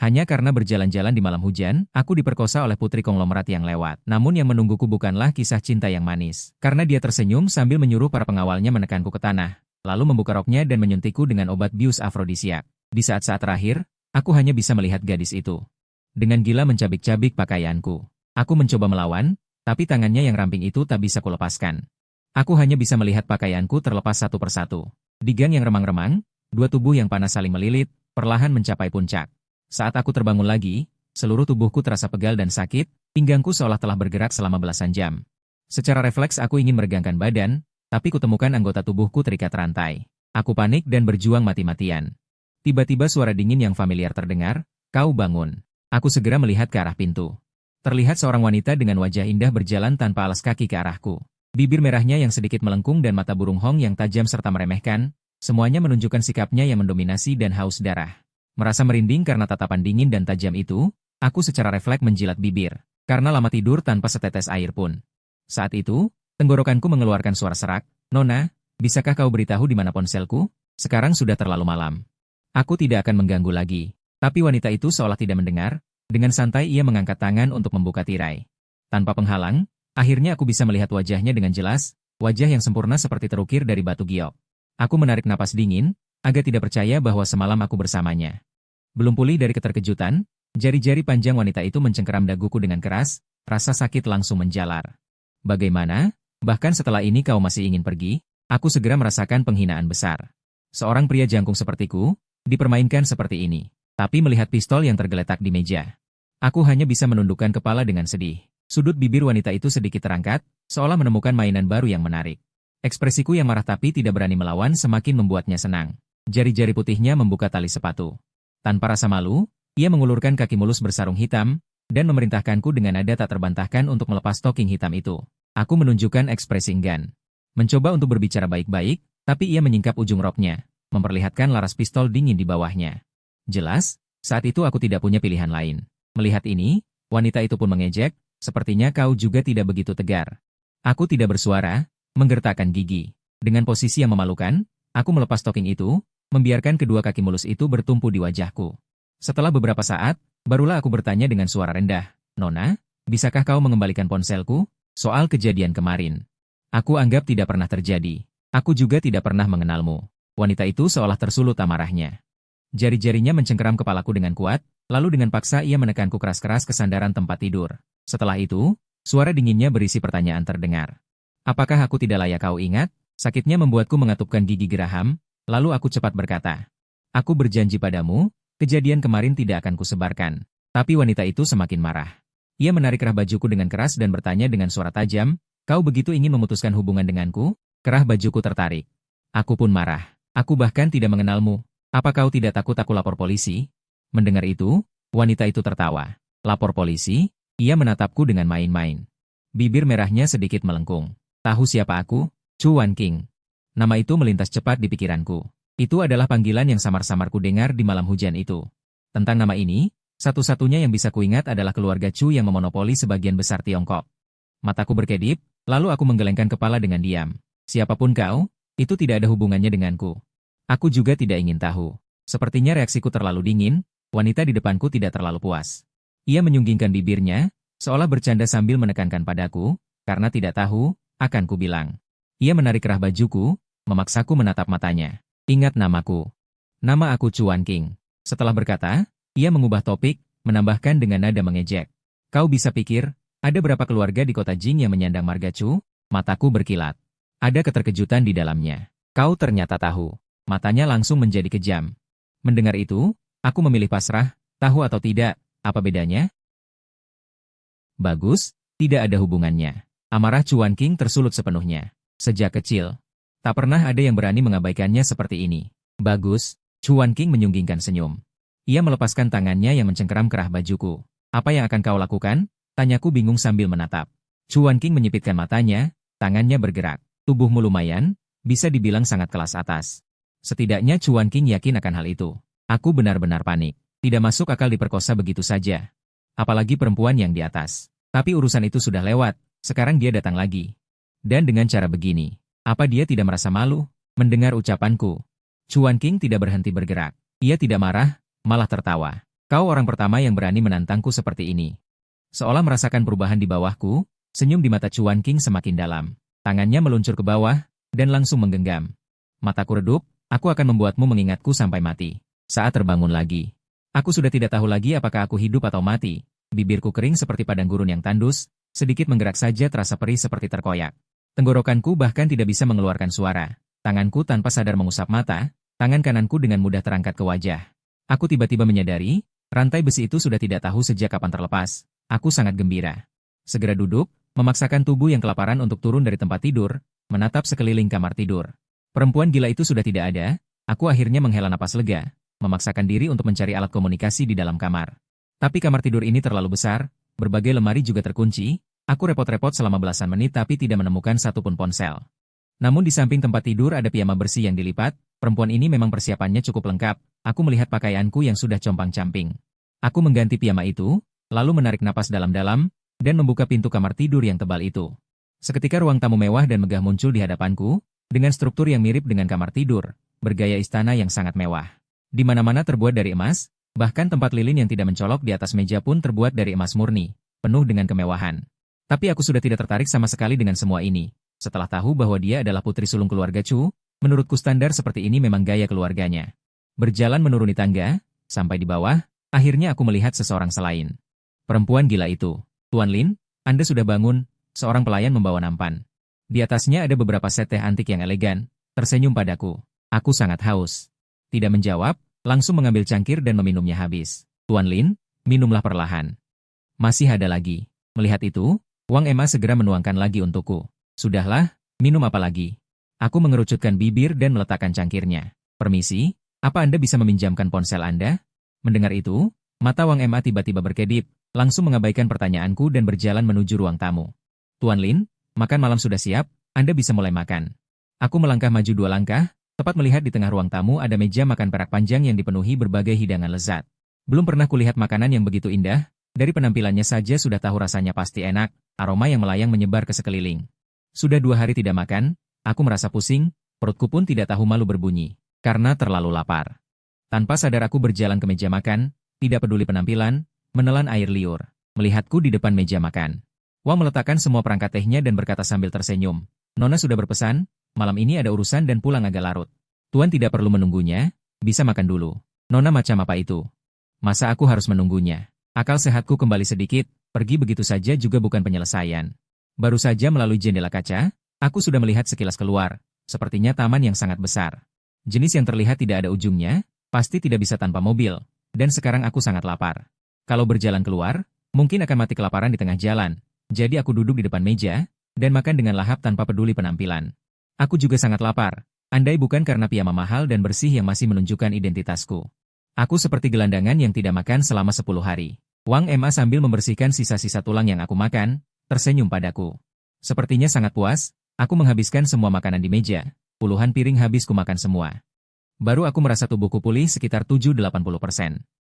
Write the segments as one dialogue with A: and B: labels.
A: Hanya karena berjalan-jalan di malam hujan, aku diperkosa oleh putri konglomerat yang lewat. Namun yang menungguku bukanlah kisah cinta yang manis. Karena dia tersenyum sambil menyuruh para pengawalnya menekanku ke tanah, lalu membuka roknya dan menyuntikku dengan obat bius afrodisiak. Di saat-saat terakhir, aku hanya bisa melihat gadis itu. Dengan gila mencabik-cabik pakaianku. Aku mencoba melawan, tapi tangannya yang ramping itu tak bisa kulepaskan. Aku hanya bisa melihat pakaianku terlepas satu persatu. Di gang yang remang-remang, dua tubuh yang panas saling melilit, perlahan mencapai puncak. Saat aku terbangun lagi, seluruh tubuhku terasa pegal dan sakit, pinggangku seolah telah bergerak selama belasan jam. Secara refleks aku ingin meregangkan badan, tapi kutemukan anggota tubuhku terikat rantai. Aku panik dan berjuang mati-matian. Tiba-tiba suara dingin yang familiar terdengar, "Kau bangun." Aku segera melihat ke arah pintu. Terlihat seorang wanita dengan wajah indah berjalan tanpa alas kaki ke arahku. Bibir merahnya yang sedikit melengkung dan mata burung hong yang tajam serta meremehkan, semuanya menunjukkan sikapnya yang mendominasi dan haus darah. Merasa merinding karena tatapan dingin dan tajam itu, aku secara refleks menjilat bibir, karena lama tidur tanpa setetes air pun. Saat itu, tenggorokanku mengeluarkan suara serak, "Nona, bisakah kau beritahu di mana ponselku? Sekarang sudah terlalu malam." Aku tidak akan mengganggu lagi. Tapi wanita itu seolah tidak mendengar, dengan santai ia mengangkat tangan untuk membuka tirai. Tanpa penghalang, akhirnya aku bisa melihat wajahnya dengan jelas, wajah yang sempurna seperti terukir dari batu giok. Aku menarik napas dingin, agak tidak percaya bahwa semalam aku bersamanya. Belum pulih dari keterkejutan, jari-jari panjang wanita itu mencengkeram daguku dengan keras, rasa sakit langsung menjalar. "Bagaimana? Bahkan setelah ini kau masih ingin pergi?" Aku segera merasakan penghinaan besar. Seorang pria jangkung sepertiku, dipermainkan seperti ini. Tapi melihat pistol yang tergeletak di meja, aku hanya bisa menundukkan kepala dengan sedih. Sudut bibir wanita itu sedikit terangkat, seolah menemukan mainan baru yang menarik. Ekspresiku yang marah tapi tidak berani melawan semakin membuatnya senang. Jari-jari putihnya membuka tali sepatu. Tanpa rasa malu, ia mengulurkan kaki mulus bersarung hitam, dan memerintahkanku dengan nada tak terbantahkan untuk melepas stocking hitam itu. Aku menunjukkan ekspresi enggan. Mencoba untuk berbicara baik-baik, tapi ia menyingkap ujung roknya, memperlihatkan laras pistol dingin di bawahnya. Jelas, saat itu aku tidak punya pilihan lain. Melihat ini, wanita itu pun mengejek, "Sepertinya kau juga tidak begitu tegar." Aku tidak bersuara, menggertakkan gigi. Dengan posisi yang memalukan, aku melepas stocking itu, membiarkan kedua kaki mulus itu bertumpu di wajahku. Setelah beberapa saat, barulah aku bertanya dengan suara rendah, "Nona, bisakah kau mengembalikan ponselku? Soal kejadian kemarin. Aku anggap tidak pernah terjadi. Aku juga tidak pernah mengenalmu." Wanita itu seolah tersulut amarahnya. Jari-jarinya mencengkeram kepalaku dengan kuat, lalu dengan paksa ia menekanku keras-keras ke sandaran tempat tidur. Setelah itu, suara dinginnya berisi pertanyaan terdengar. "Apakah aku tidak layak kau ingat?" Sakitnya membuatku mengatupkan gigi geraham, lalu aku cepat berkata, "Aku berjanji padamu, kejadian kemarin tidak akan kusebarkan." Tapi wanita itu semakin marah. Ia menarik kerah bajuku dengan keras dan bertanya dengan suara tajam, "Kau begitu ingin memutuskan hubungan denganku?" Kerah bajuku tertarik. Aku pun marah. "Aku bahkan tidak mengenalmu. Apa kau tidak takut aku lapor polisi?" Mendengar itu, wanita itu tertawa. "Lapor polisi?" Ia menatapku dengan main-main. Bibir merahnya sedikit melengkung. "Tahu siapa aku? Chuan King." Nama itu melintas cepat di pikiranku. Itu adalah panggilan yang samar-samar ku dengar di malam hujan itu. Tentang nama ini, satu-satunya yang bisa kuingat adalah keluarga Chu yang memonopoli sebagian besar Tiongkok. Mataku berkedip, lalu aku menggelengkan kepala dengan diam. "Siapapun kau, itu tidak ada hubungannya denganku." Aku juga tidak ingin tahu. Sepertinya reaksiku terlalu dingin, wanita di depanku tidak terlalu puas. Ia menyunggingkan bibirnya, seolah bercanda sambil menekankan padaku, "Karena tidak tahu, akan ku bilang." Ia menarik kerah bajuku, memaksaku menatap matanya. "Ingat namaku. Nama aku Chuan King." Setelah berkata, ia mengubah topik, menambahkan dengan nada mengejek. "Kau bisa pikir, ada berapa keluarga di kota Jing yang menyandang marga Chu?" Mataku berkilat. Ada keterkejutan di dalamnya. "Kau ternyata tahu." Matanya langsung menjadi kejam. Mendengar itu, aku memilih pasrah, tahu atau tidak, apa bedanya? Bagus, tidak ada hubungannya. Amarah Chuan King tersulut sepenuhnya. Sejak kecil, tak pernah ada yang berani mengabaikannya seperti ini. "Bagus," Chuan King menyunggingkan senyum. Ia melepaskan tangannya yang mencengkeram kerah bajuku. "Apa yang akan kau lakukan?" Tanyaku bingung sambil menatap. Chuan King menyipitkan matanya, tangannya bergerak. "Tubuhmu lumayan, bisa dibilang sangat kelas atas." Setidaknya Chuan King yakin akan hal itu. Aku benar-benar panik. Tidak masuk akal diperkosa begitu saja. Apalagi perempuan yang di atas. Tapi urusan itu sudah lewat, sekarang dia datang lagi. Dan dengan cara begini, apa dia tidak merasa malu? Mendengar ucapanku, Chuan King tidak berhenti bergerak. Ia tidak marah, malah tertawa. Kau orang pertama yang berani menantangku seperti ini. Seolah merasakan perubahan di bawahku, senyum di mata Chuan King semakin dalam. Tangannya meluncur ke bawah, dan langsung menggenggam. Mataku redup, aku akan membuatmu mengingatku sampai mati. Saat terbangun lagi. Aku sudah tidak tahu lagi apakah aku hidup atau mati. Bibirku kering seperti padang gurun yang tandus, sedikit menggerak saja terasa perih seperti terkoyak. Tenggorokanku bahkan tidak bisa mengeluarkan suara. Tanganku tanpa sadar mengusap mata, tangan kananku dengan mudah terangkat ke wajah. Aku tiba-tiba menyadari, rantai besi itu sudah tidak tahu sejak kapan terlepas. Aku sangat gembira. Segera duduk, memaksakan tubuh yang kelaparan untuk turun dari tempat tidur, menatap sekeliling kamar tidur. Perempuan gila itu sudah tidak ada, aku akhirnya menghela napas lega, memaksakan diri untuk mencari alat komunikasi di dalam kamar. Tapi kamar tidur ini terlalu besar, berbagai lemari juga terkunci, aku repot-repot selama belasan menit tapi tidak menemukan satupun ponsel. Namun di samping tempat tidur ada piyama bersih yang dilipat, perempuan ini memang persiapannya cukup lengkap, aku melihat pakaianku yang sudah compang-camping. Aku mengganti piyama itu, lalu menarik napas dalam-dalam, dan membuka pintu kamar tidur yang tebal itu. Seketika ruang tamu mewah dan megah muncul di hadapanku, dengan struktur yang mirip dengan kamar tidur, bergaya istana yang sangat mewah. Di mana-mana terbuat dari emas, bahkan tempat lilin yang tidak mencolok di atas meja pun terbuat dari emas murni, penuh dengan kemewahan. Tapi aku sudah tidak tertarik sama sekali dengan semua ini. Setelah tahu bahwa dia adalah putri sulung keluarga Chu, menurutku standar seperti ini memang gaya keluarganya. Berjalan menuruni tangga, sampai di bawah, akhirnya aku melihat seseorang selain. Perempuan gila itu. Tuan Lin, Anda sudah bangun, seorang pelayan membawa nampan. Di atasnya ada beberapa set teh antik yang elegan, tersenyum padaku. Aku sangat haus. Tidak menjawab, langsung mengambil cangkir dan meminumnya habis. Tuan Lin, minumlah perlahan. Masih ada lagi. Melihat itu, Wang Emma segera menuangkan lagi untukku. Sudahlah, minum apa lagi? Aku mengerucutkan bibir dan meletakkan cangkirnya. Permisi, apa Anda bisa meminjamkan ponsel Anda? Mendengar itu, mata Wang Emma tiba-tiba berkedip, langsung mengabaikan pertanyaanku dan berjalan menuju ruang tamu. Tuan Lin, makan malam sudah siap, Anda bisa mulai makan. Aku melangkah maju 2 langkah, tepat melihat di tengah ruang tamu ada meja makan perak panjang yang dipenuhi berbagai hidangan lezat. Belum pernah kulihat makanan yang begitu indah, dari penampilannya saja sudah tahu rasanya pasti enak, aroma yang melayang menyebar ke sekeliling. Sudah 2 hari tidak makan, aku merasa pusing, perutku pun tidak tahu malu berbunyi, karena terlalu lapar. Tanpa sadar aku berjalan ke meja makan, tidak peduli penampilan, menelan air liur, melihatku di depan meja makan. Wang meletakkan semua perangkat tehnya dan berkata sambil tersenyum, Nona sudah berpesan, malam ini ada urusan dan pulang agak larut. Tuan tidak perlu menunggunya, bisa makan dulu. Nona macam apa itu? Masa aku harus menunggunya? Akal sehatku kembali sedikit, pergi begitu saja juga bukan penyelesaian. Baru saja melalui jendela kaca, aku sudah melihat sekilas keluar, sepertinya taman yang sangat besar. Jenis yang terlihat tidak ada ujungnya, pasti tidak bisa tanpa mobil, dan sekarang aku sangat lapar. Kalau berjalan keluar, mungkin akan mati kelaparan di tengah jalan, jadi aku duduk di depan meja, dan makan dengan lahap tanpa peduli penampilan. Aku juga sangat lapar, andai bukan karena piyama mahal dan bersih yang masih menunjukkan identitasku. Aku seperti gelandangan yang tidak makan selama 10 hari. Wang Emma sambil membersihkan sisa-sisa tulang yang aku makan, tersenyum padaku. Sepertinya sangat puas, aku menghabiskan semua makanan di meja, puluhan piring habis kumakan semua. Baru aku merasa tubuhku pulih sekitar 7-80%.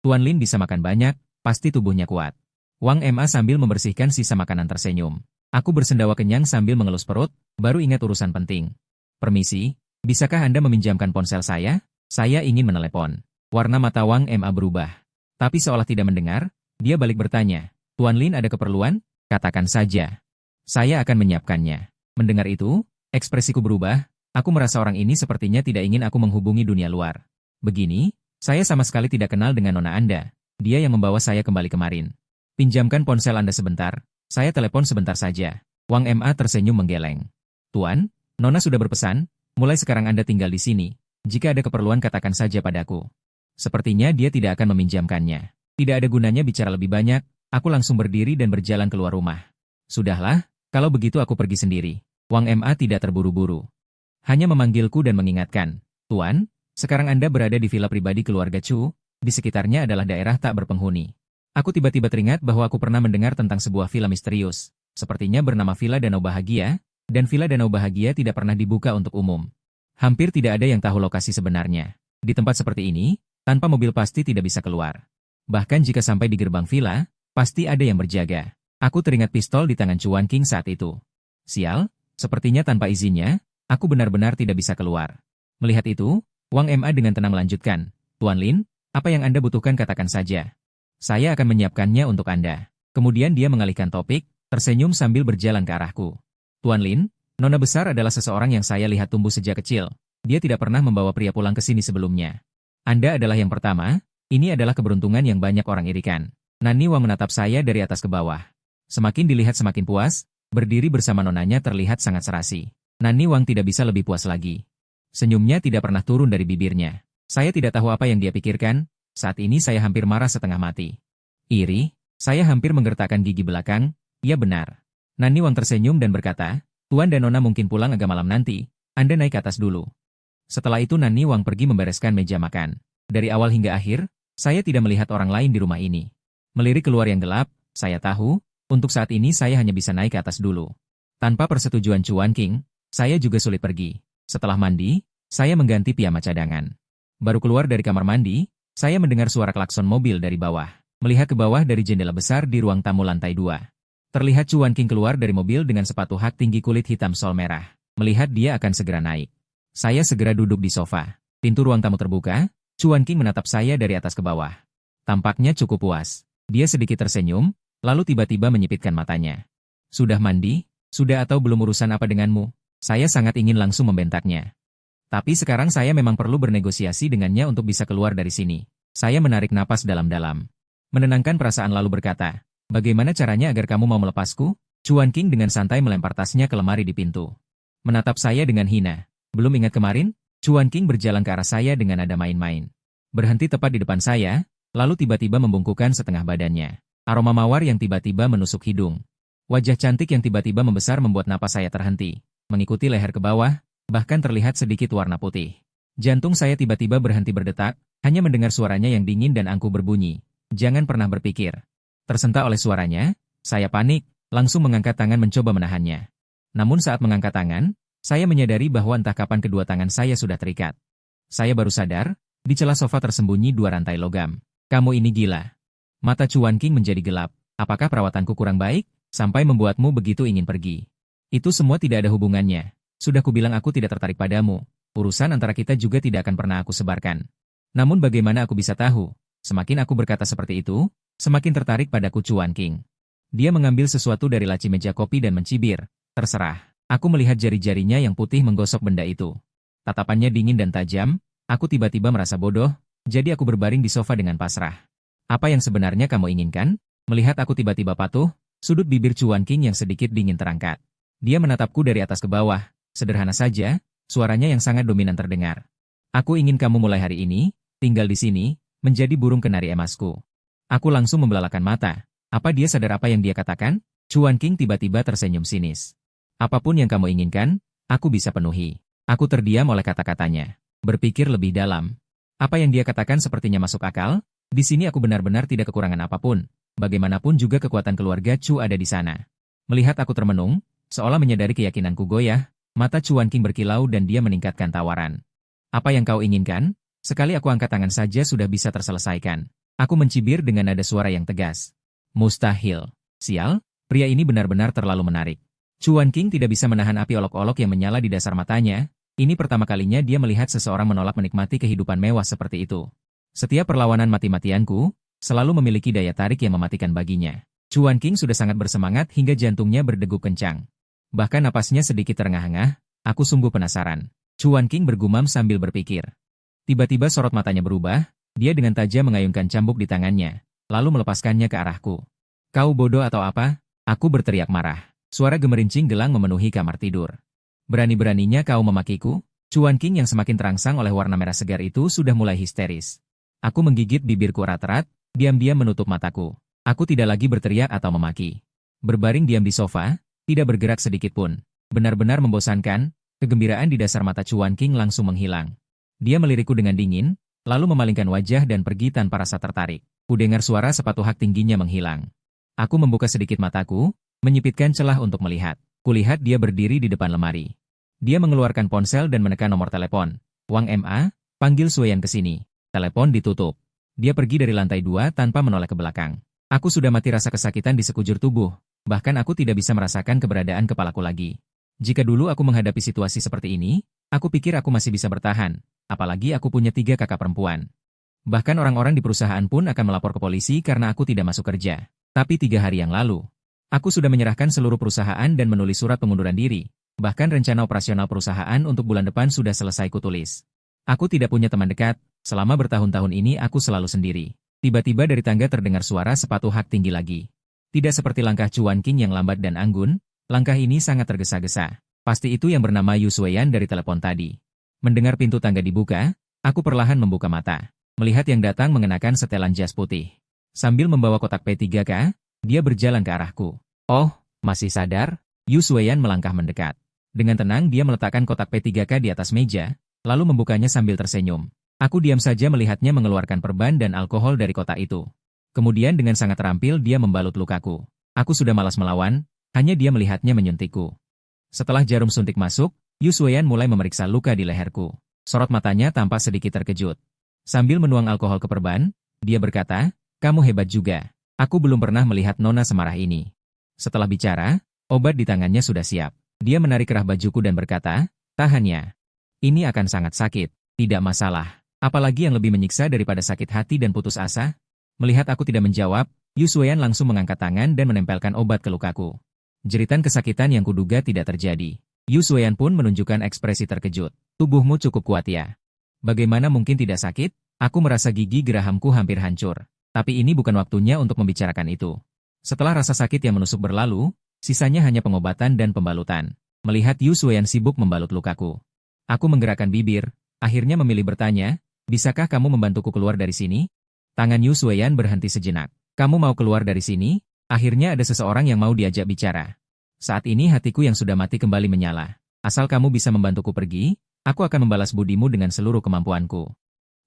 A: Tuan Lin bisa makan banyak, pasti tubuhnya kuat. Wang Emma sambil membersihkan sisa makanan tersenyum. Aku bersendawa kenyang sambil mengelus perut, baru ingat urusan penting. Permisi, bisakah Anda meminjamkan ponsel saya? Saya ingin menelepon. Warna mata Wang Emma berubah. Tapi seolah tidak mendengar, dia balik bertanya, Tuan Lin ada keperluan? Katakan saja. Saya akan menyiapkannya. Mendengar itu, ekspresiku berubah, aku merasa orang ini sepertinya tidak ingin aku menghubungi dunia luar. Begini, saya sama sekali tidak kenal dengan Nona Anda. Dia yang membawa saya kembali kemarin. Pinjamkan ponsel Anda sebentar. Saya telepon sebentar saja. Wang Emma tersenyum menggeleng. Tuan, Nona sudah berpesan, mulai sekarang Anda tinggal di sini. Jika ada keperluan katakan saja padaku. Sepertinya dia tidak akan meminjamkannya. Tidak ada gunanya bicara lebih banyak, aku langsung berdiri dan berjalan keluar rumah. Sudahlah, kalau begitu aku pergi sendiri. Wang Emma tidak terburu-buru. Hanya memanggilku dan mengingatkan, Tuan, sekarang Anda berada di villa pribadi keluarga Chu, di sekitarnya adalah daerah tak berpenghuni. Aku tiba-tiba teringat bahwa aku pernah mendengar tentang sebuah villa misterius, sepertinya bernama Villa Danau Bahagia, dan Villa Danau Bahagia tidak pernah dibuka untuk umum. Hampir tidak ada yang tahu lokasi sebenarnya. Di tempat seperti ini, tanpa mobil pasti tidak bisa keluar. Bahkan jika sampai di gerbang villa, pasti ada yang berjaga. Aku teringat pistol di tangan Chuan King saat itu. Sial, sepertinya tanpa izinnya, aku benar-benar tidak bisa keluar. Melihat itu, Wang Emma dengan tenang melanjutkan, Tuan Lin, apa yang Anda butuhkan katakan saja. Saya akan menyiapkannya untuk Anda. Kemudian dia mengalihkan topik, tersenyum sambil berjalan ke arahku. Tuan Lin, Nona besar adalah seseorang yang saya lihat tumbuh sejak kecil. Dia tidak pernah membawa pria pulang ke sini sebelumnya. Anda adalah yang pertama, ini adalah keberuntungan yang banyak orang irikan. Nani Wang menatap saya dari atas ke bawah. Semakin dilihat semakin puas, berdiri bersama nonanya terlihat sangat serasi. Nani Wang tidak bisa lebih puas lagi. Senyumnya tidak pernah turun dari bibirnya. Saya tidak tahu apa yang dia pikirkan, saat ini saya hampir marah setengah mati. Iri, saya hampir menggertakkan gigi belakang, iya benar. Nani Wang tersenyum dan berkata, Tuan dan Nona mungkin pulang agak malam nanti, Anda naik ke atas dulu. Setelah itu Nani Wang pergi membereskan meja makan. Dari awal hingga akhir, saya tidak melihat orang lain di rumah ini. Melirik keluar yang gelap, saya tahu, untuk saat ini saya hanya bisa naik ke atas dulu. Tanpa persetujuan Chuan King, saya juga sulit pergi. Setelah mandi, saya mengganti piyama cadangan. Baru keluar dari kamar mandi, saya mendengar suara klakson mobil dari bawah. Melihat ke bawah dari jendela besar di ruang tamu lantai 2. Terlihat Chuan King keluar dari mobil dengan sepatu hak tinggi kulit hitam sol merah. Melihat dia akan segera naik. Saya segera duduk di sofa. Pintu ruang tamu terbuka, Chuan King menatap saya dari atas ke bawah. Tampaknya cukup puas. Dia sedikit tersenyum, lalu tiba-tiba menyipitkan matanya. Sudah mandi? Sudah atau belum urusan apa denganmu? Saya sangat ingin langsung membentaknya. Tapi sekarang saya memang perlu bernegosiasi dengannya untuk bisa keluar dari sini. Saya menarik napas dalam-dalam. Menenangkan perasaan lalu berkata, bagaimana caranya agar kamu mau melepasku? Chuan King dengan santai melempar tasnya ke lemari di pintu. Menatap saya dengan hina. Belum ingat kemarin? Chuan King berjalan ke arah saya dengan nada main-main. Berhenti tepat di depan saya, lalu tiba-tiba membungkukkan setengah badannya. Aroma mawar yang tiba-tiba menusuk hidung. Wajah cantik yang tiba-tiba membesar membuat napas saya terhenti. Mengikuti leher ke bawah, bahkan terlihat sedikit warna putih. Jantung saya tiba-tiba berhenti berdetak, hanya mendengar suaranya yang dingin dan angkuh berbunyi. Jangan pernah berpikir. Tersentak oleh suaranya, saya panik, langsung mengangkat tangan mencoba menahannya. Namun saat mengangkat tangan, saya menyadari bahwa entah kapan kedua tangan saya sudah terikat. Saya baru sadar, di celah sofa tersembunyi 2 rantai logam. Kamu ini gila. Mata Chuan King menjadi gelap. Apakah perawatanku kurang baik, sampai membuatmu begitu ingin pergi? Itu semua tidak ada hubungannya. Sudah kubilang aku tidak tertarik padamu. Urusan antara kita juga tidak akan pernah aku sebarkan. Namun bagaimana aku bisa tahu? Semakin aku berkata seperti itu, semakin tertarik padaku Chuan King. Dia mengambil sesuatu dari laci meja kopi dan mencibir. Terserah. Aku melihat jari-jarinya yang putih menggosok benda itu. Tatapannya dingin dan tajam, aku tiba-tiba merasa bodoh, jadi aku berbaring di sofa dengan pasrah. Apa yang sebenarnya kamu inginkan? Melihat aku tiba-tiba patuh, sudut bibir Chuan King yang sedikit dingin terangkat. Dia menatapku dari atas ke bawah, sederhana saja, suaranya yang sangat dominan terdengar. Aku ingin kamu mulai hari ini, tinggal di sini, menjadi burung kenari emasku. Aku langsung membelalakan mata. Apa dia sadar apa yang dia katakan? Chuan King tiba-tiba tersenyum sinis. Apapun yang kamu inginkan, aku bisa penuhi. Aku terdiam oleh kata-katanya. Berpikir lebih dalam. Apa yang dia katakan sepertinya masuk akal. Di sini aku benar-benar tidak kekurangan apapun. Bagaimanapun juga kekuatan keluarga Chu ada di sana. Melihat aku termenung, seolah menyadari keyakinanku goyah, mata Chuan King berkilau dan dia meningkatkan tawaran. Apa yang kau inginkan? Sekali aku angkat tangan saja sudah bisa terselesaikan. Aku mencibir dengan nada suara yang tegas. Mustahil. Sial, pria ini benar-benar terlalu menarik. Chuan King tidak bisa menahan api olok-olok yang menyala di dasar matanya. Ini pertama kalinya dia melihat seseorang menolak menikmati kehidupan mewah seperti itu. Setiap perlawanan mati-matianku, selalu memiliki daya tarik yang mematikan baginya. Chuan King sudah sangat bersemangat hingga jantungnya berdegup kencang. Bahkan napasnya sedikit terengah-engah, aku sungguh penasaran. Chuan King bergumam sambil berpikir. Tiba-tiba sorot matanya berubah, dia dengan tajam mengayunkan cambuk di tangannya, lalu melepaskannya ke arahku. Kau bodoh atau apa? Aku berteriak marah. Suara gemerincing gelang memenuhi kamar tidur. Berani-beraninya kau memakiku? Chuan King yang semakin terangsang oleh warna merah segar itu sudah mulai histeris. Aku menggigit bibirku erat-erat, diam-diam menutup mataku. Aku tidak lagi berteriak atau memaki. Berbaring diam di sofa, tidak bergerak sedikit pun. Benar-benar membosankan, kegembiraan di dasar mata Chuan King langsung menghilang. Dia melirikku dengan dingin, lalu memalingkan wajah dan pergi tanpa rasa tertarik. Kudengar suara sepatu hak tingginya menghilang. Aku membuka sedikit mataku, menyipitkan celah untuk melihat. Kulihat dia berdiri di depan lemari. Dia mengeluarkan ponsel dan menekan nomor telepon. Wang Ma, panggil Sueyan ke sini. Telepon ditutup. Dia pergi dari lantai 2 tanpa menoleh ke belakang. Aku sudah mati rasa kesakitan di sekujur tubuh. Bahkan aku tidak bisa merasakan keberadaan kepalaku lagi. Jika dulu aku menghadapi situasi seperti ini, aku pikir aku masih bisa bertahan. Apalagi aku punya 3 kakak perempuan. Bahkan orang-orang di perusahaan pun akan melapor ke polisi karena aku tidak masuk kerja. Tapi 3 hari yang lalu, aku sudah menyerahkan seluruh perusahaan dan menulis surat pengunduran diri. Bahkan rencana operasional perusahaan untuk bulan depan sudah selesai kutulis. Aku tidak punya teman dekat, selama bertahun-tahun ini aku selalu sendiri. Tiba-tiba dari tangga terdengar suara sepatu hak tinggi lagi. Tidak seperti langkah Chuan King yang lambat dan anggun, langkah ini sangat tergesa-gesa. Pasti itu yang bernama Yu Sueyan dari telepon tadi. Mendengar pintu tangga dibuka, aku perlahan membuka mata. Melihat yang datang mengenakan setelan jas putih. Sambil membawa kotak P3K, dia berjalan ke arahku. Oh, masih sadar? Yu Sueyan melangkah mendekat. Dengan tenang dia meletakkan kotak P3K di atas meja, lalu membukanya sambil tersenyum. Aku diam saja melihatnya mengeluarkan perban dan alkohol dari kotak itu. Kemudian dengan sangat terampil dia membalut lukaku. Aku sudah malas melawan, hanya dia melihatnya menyuntikku. Setelah jarum suntik masuk, Yu Sueyan mulai memeriksa luka di leherku. Sorot matanya tampak sedikit terkejut. Sambil menuang alkohol ke perban, dia berkata, "Kamu hebat juga. Aku belum pernah melihat Nona semarah ini." Setelah bicara, obat di tangannya sudah siap. Dia menarik kerah bajuku dan berkata, "Tahannya. Ini akan sangat sakit. Tidak masalah. Apalagi yang lebih menyiksa daripada sakit hati dan putus asa?" Melihat aku tidak menjawab, Yu Sueyan langsung mengangkat tangan dan menempelkan obat ke lukaku. Jeritan kesakitan yang kuduga tidak terjadi. Yu Sueyan pun menunjukkan ekspresi terkejut. "Tubuhmu cukup kuat ya. Bagaimana mungkin tidak sakit?" Aku merasa gigi gerahamku hampir hancur. Tapi ini bukan waktunya untuk membicarakan itu. Setelah rasa sakit yang menusuk berlalu, sisanya hanya pengobatan dan pembalutan. Melihat Yu Sueyan sibuk membalut lukaku, aku menggerakkan bibir, akhirnya memilih bertanya, "Bisakah kamu membantuku keluar dari sini?" Tangan Yu Sueyan berhenti sejenak. "Kamu mau keluar dari sini?" Akhirnya ada seseorang yang mau diajak bicara. Saat ini hatiku yang sudah mati kembali menyala. "Asal kamu bisa membantuku pergi, aku akan membalas budimu dengan seluruh kemampuanku."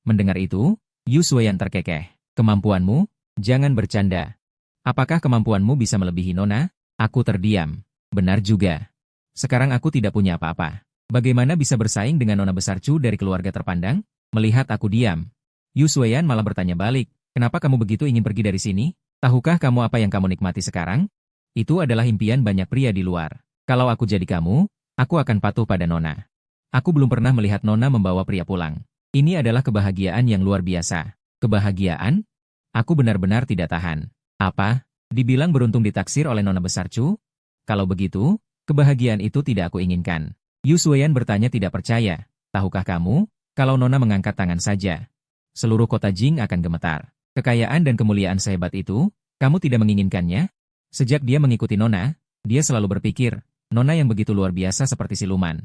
A: Mendengar itu, Yu Sueyan terkekeh. "Kemampuanmu? Jangan bercanda. Apakah kemampuanmu bisa melebihi Nona?" Aku terdiam. Benar juga. Sekarang aku tidak punya apa-apa. Bagaimana bisa bersaing dengan Nona besar Chu dari keluarga terpandang? Melihat aku diam, Yu Sueyan malah bertanya balik, "Kenapa kamu begitu ingin pergi dari sini? Tahukah kamu apa yang kamu nikmati sekarang? Itu adalah impian banyak pria di luar. Kalau aku jadi kamu, aku akan patuh pada Nona." Aku belum pernah melihat Nona membawa pria pulang. Ini adalah kebahagiaan yang luar biasa. Kebahagiaan? Aku benar-benar tidak tahan. "Apa? Dibilang beruntung ditaksir oleh Nona besar Chu? Kalau begitu, kebahagiaan itu tidak aku inginkan." Yu Sueyan bertanya tidak percaya. "Tahukah kamu, kalau Nona mengangkat tangan saja, seluruh kota Jing akan gemetar. Kekayaan dan kemuliaan sehebat itu, kamu tidak menginginkannya?" Sejak dia mengikuti Nona, dia selalu berpikir, Nona yang begitu luar biasa seperti siluman.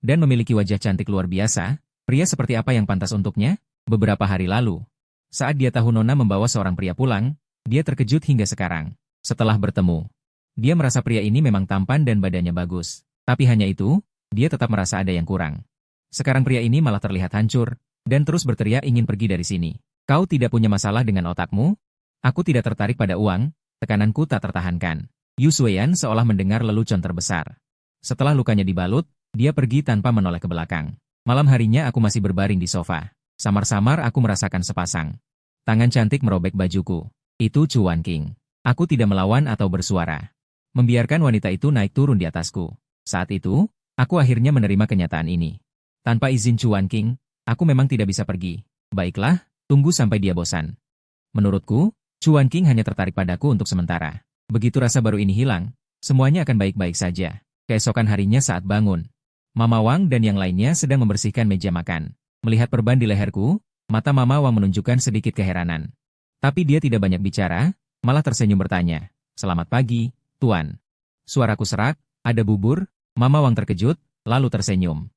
A: Dan memiliki wajah cantik luar biasa, pria seperti apa yang pantas untuknya? Beberapa hari lalu, saat dia tahu Nona membawa seorang pria pulang, dia terkejut hingga sekarang. Setelah bertemu, dia merasa pria ini memang tampan dan badannya bagus. Tapi hanya itu, dia tetap merasa ada yang kurang. Sekarang pria ini malah terlihat hancur, dan terus berteriak ingin pergi dari sini. "Kau tidak punya masalah dengan otakmu? Aku tidak tertarik pada uang." Tekananku tak tertahankan. Yu Sueyan seolah mendengar lelucon terbesar. Setelah lukanya dibalut, dia pergi tanpa menoleh ke belakang. Malam harinya aku masih berbaring di sofa. Samar-samar aku merasakan sepasang tangan cantik merobek bajuku. Itu Chuan King. Aku tidak melawan atau bersuara. Membiarkan wanita itu naik turun di atasku. Saat itu, aku akhirnya menerima kenyataan ini. Tanpa izin Chuan King, aku memang tidak bisa pergi. Baiklah, tunggu sampai dia bosan. Menurutku, Chuan King hanya tertarik padaku untuk sementara. Begitu rasa baru ini hilang, semuanya akan baik-baik saja. Keesokan harinya saat bangun, Mama Wang dan yang lainnya sedang membersihkan meja makan. Melihat perban di leherku, mata Mama Wang menunjukkan sedikit keheranan. Tapi dia tidak banyak bicara, malah tersenyum bertanya, "Selamat pagi, Tuan." Suaraku serak, "Ada bubur?" Mama Wang terkejut, lalu tersenyum.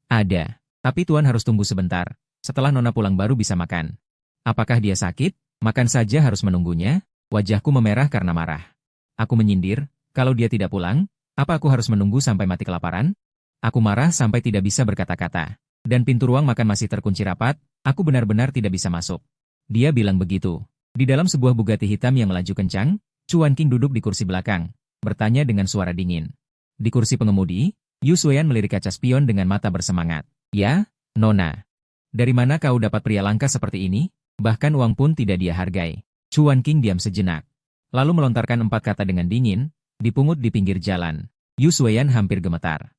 A: "Ada. Tapi Tuan harus tunggu sebentar. Setelah Nona pulang baru bisa makan." "Apakah dia sakit? Makan saja harus menunggunya?" Wajahku memerah karena marah. Aku menyindir, "Kalau dia tidak pulang, apa aku harus menunggu sampai mati kelaparan?" Aku marah sampai tidak bisa berkata-kata. Dan pintu ruang makan masih terkunci rapat, aku benar-benar tidak bisa masuk. Dia bilang begitu. Di dalam sebuah Bugatti hitam yang melaju kencang, Chuan King duduk di kursi belakang, bertanya dengan suara dingin. Di kursi pengemudi, Yu Sueyan melirik kaca spion dengan mata bersemangat. "Ya, Nona. Dari mana kau dapat pria langka seperti ini? Bahkan uang pun tidak dia hargai." Chuan King diam sejenak. Lalu melontarkan 4 kata dengan dingin, "Dipungut di pinggir jalan." Yu Sueyan hampir gemetar.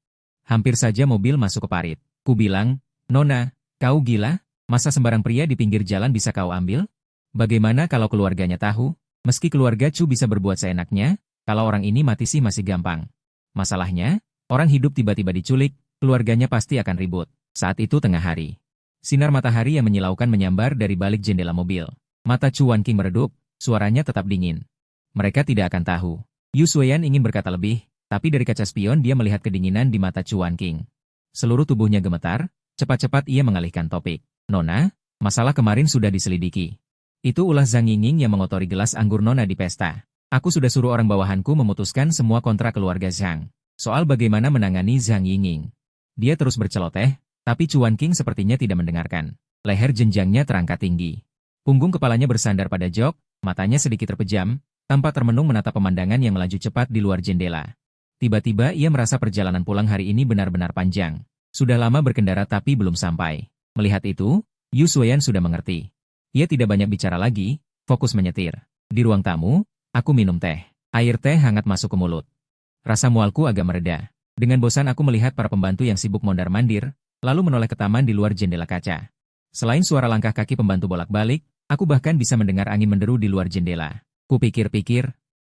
A: Hampir saja mobil masuk ke parit. Ku bilang, "Nona, kau gila? Masa sembarang pria di pinggir jalan bisa kau ambil? Bagaimana kalau keluarganya tahu? Meski keluarga Chu bisa berbuat seenaknya, kalau orang ini mati sih masih gampang. Masalahnya, orang hidup tiba-tiba diculik, keluarganya pasti akan ribut. Saat itu tengah hari. Sinar matahari yang menyilaukan menyambar dari balik jendela mobil. Mata Chu Wanqing meredup, suaranya tetap dingin. Mereka tidak akan tahu. Yu Xueyan ingin berkata lebih, tapi dari kaca spion dia melihat kedinginan di mata Chu Wanqing. Seluruh tubuhnya gemetar, cepat-cepat ia mengalihkan topik. Nona, masalah kemarin sudah diselidiki. Itu ulah Zhang Yingning yang mengotori gelas anggur Nona di pesta. Aku sudah suruh orang bawahanku memutuskan semua kontrak keluarga Zhang. Soal bagaimana menangani Zhang Yingning. Dia terus berceloteh, tapi Chu Wanqing sepertinya tidak mendengarkan. Leher jenjangnya terangkat tinggi. Punggung kepalanya bersandar pada jok, matanya sedikit terpejam, tanpa termenung menatap pemandangan yang melaju cepat di luar jendela. Tiba-tiba ia merasa perjalanan pulang hari ini benar-benar panjang. Sudah lama berkendara tapi belum sampai. Melihat itu, Yu Xueyan sudah mengerti. Ia tidak banyak bicara lagi, fokus menyetir. Di ruang tamu, aku minum teh. Air teh hangat masuk ke mulut. Rasa mualku agak mereda. Dengan bosan aku melihat para pembantu yang sibuk mondar-mandir, lalu menoleh ke taman di luar jendela kaca. Selain suara langkah kaki pembantu bolak-balik, aku bahkan bisa mendengar angin menderu di luar jendela. Kupikir-pikir,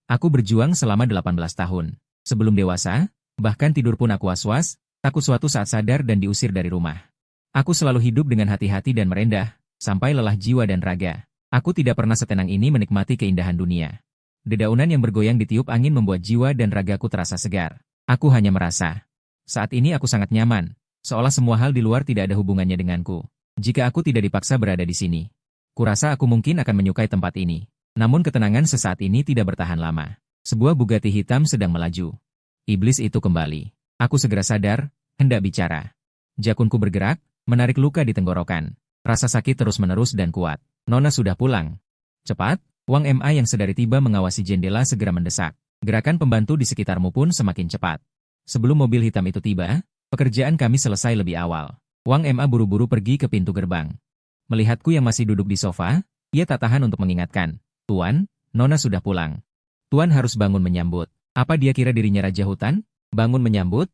A: aku berjuang selama 18 tahun. Sebelum dewasa, bahkan tidur pun aku was-was, takut suatu saat sadar dan diusir dari rumah. Aku selalu hidup dengan hati-hati dan merendah, sampai lelah jiwa dan raga. Aku tidak pernah setenang ini menikmati keindahan dunia. Dedaunan yang bergoyang ditiup angin membuat jiwa dan ragaku terasa segar. Aku hanya merasa, saat ini aku sangat nyaman, seolah semua hal di luar tidak ada hubungannya denganku. Jika aku tidak dipaksa berada di sini, kurasa aku mungkin akan menyukai tempat ini. Namun ketenangan sesaat ini tidak bertahan lama. Sebuah Bugatti hitam sedang melaju. Iblis itu kembali. Aku segera sadar, hendak bicara. Jakunku bergerak, menarik luka di tenggorokan. Rasa sakit terus-menerus dan kuat. Nona sudah pulang. Cepat, Wang Ma yang sedari tiba mengawasi jendela segera mendesak. Gerakan pembantu di sekitarmu pun semakin cepat. Sebelum mobil hitam itu tiba, pekerjaan kami selesai lebih awal. Wang Ma buru-buru pergi ke pintu gerbang. Melihatku yang masih duduk di sofa, ia tak tahan untuk mengingatkan. Tuan, Nona sudah pulang. Tuan harus bangun menyambut. Apa dia kira dirinya raja hutan? Bangun menyambut?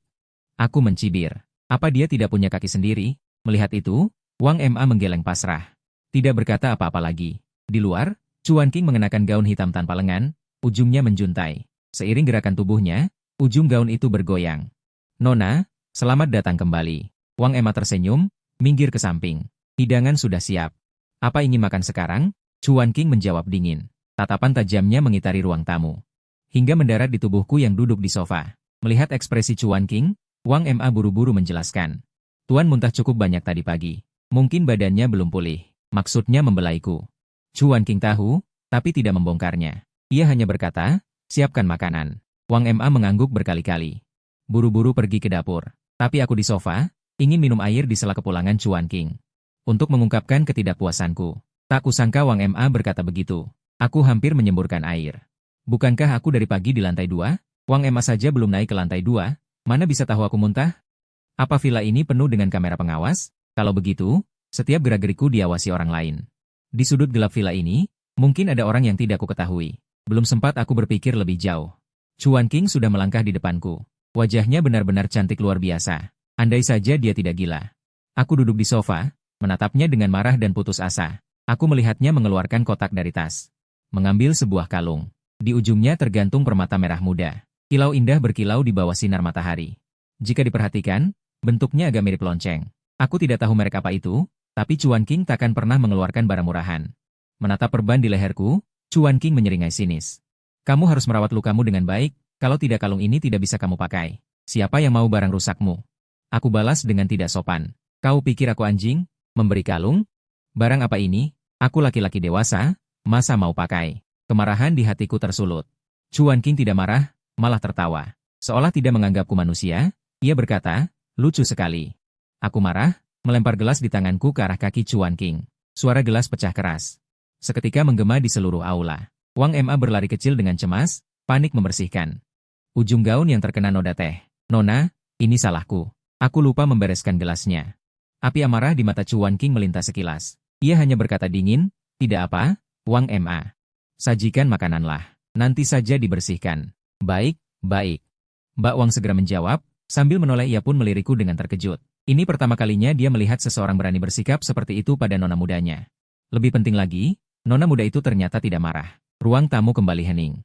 A: Aku mencibir. Apa dia tidak punya kaki sendiri? Melihat itu, Wang Ma menggeleng pasrah. Tidak berkata apa-apa lagi. Di luar, Chu Wanqing mengenakan gaun hitam tanpa lengan, ujungnya menjuntai. Seiring gerakan tubuhnya, ujung gaun itu bergoyang. Nona, selamat datang kembali. Wang Ma tersenyum, minggir ke samping. Hidangan sudah siap. Apa ingin makan sekarang? Chu Wanqing menjawab dingin. Tatapan tajamnya mengitari ruang tamu. Hingga mendarat di tubuhku yang duduk di sofa. Melihat ekspresi Chu Wanqing, Wang Ma buru-buru menjelaskan. Tuan muntah cukup banyak tadi pagi. Mungkin badannya belum pulih. Maksudnya membelaiku. Chu Wanqing tahu, tapi tidak membongkarnya. Ia hanya berkata, siapkan makanan. Wang Ma mengangguk berkali-kali. Buru-buru pergi ke dapur. Tapi aku di sofa, ingin minum air di sela kepulangan Chu Wanqing. Untuk mengungkapkan ketidakpuasanku. Tak kusangka Wang Ma berkata begitu. Aku hampir menyemburkan air. Bukankah aku dari pagi di lantai 2? Wang Ma saja belum naik ke lantai 2, mana bisa tahu aku muntah? Apa villa ini penuh dengan kamera pengawas? Kalau begitu, setiap gerak-geriku diawasi orang lain. Di sudut gelap villa ini, mungkin ada orang yang tidak kuketahui. Belum sempat aku berpikir lebih jauh. Chu Wanqing sudah melangkah di depanku. Wajahnya benar-benar cantik luar biasa. Andai saja dia tidak gila. Aku duduk di sofa, menatapnya dengan marah dan putus asa. Aku melihatnya mengeluarkan kotak dari tas. Mengambil sebuah kalung. Di ujungnya tergantung permata merah muda. Kilau indah berkilau di bawah sinar matahari. Jika diperhatikan, bentuknya agak mirip lonceng. Aku tidak tahu merek apa itu, tapi Chu Wanqing takkan pernah mengeluarkan barang murahan. Menatap perban di leherku, Chu Wanqing menyeringai sinis. Kamu harus merawat lukamu dengan baik, kalau tidak kalung ini tidak bisa kamu pakai. Siapa yang mau barang rusakmu? Aku balas dengan tidak sopan. Kau pikir aku anjing? Memberi kalung? Barang apa ini? Aku laki-laki dewasa, masa mau pakai? Kemarahan di hatiku tersulut. Chu Wanqing tidak marah, malah tertawa. Seolah tidak menganggapku manusia, ia berkata, lucu sekali. Aku marah, melempar gelas di tanganku ke arah kaki Chu Wanqing. Suara gelas pecah keras. Seketika menggema di seluruh aula. Wang Ma berlari kecil dengan cemas, panik membersihkan ujung gaun yang terkena noda teh. Nona, ini salahku. Aku lupa membereskan gelasnya. Api amarah di mata Chu Wanqing melintas sekilas. Ia hanya berkata dingin, tidak apa, Wang Ma. Sajikan makananlah, nanti saja dibersihkan. Baik, baik. Mbak Wang segera menjawab, sambil menoleh ia pun melirikku dengan terkejut. Ini pertama kalinya dia melihat seseorang berani bersikap seperti itu pada nona mudanya. Lebih penting lagi, nona muda itu ternyata tidak marah. Ruang tamu kembali hening.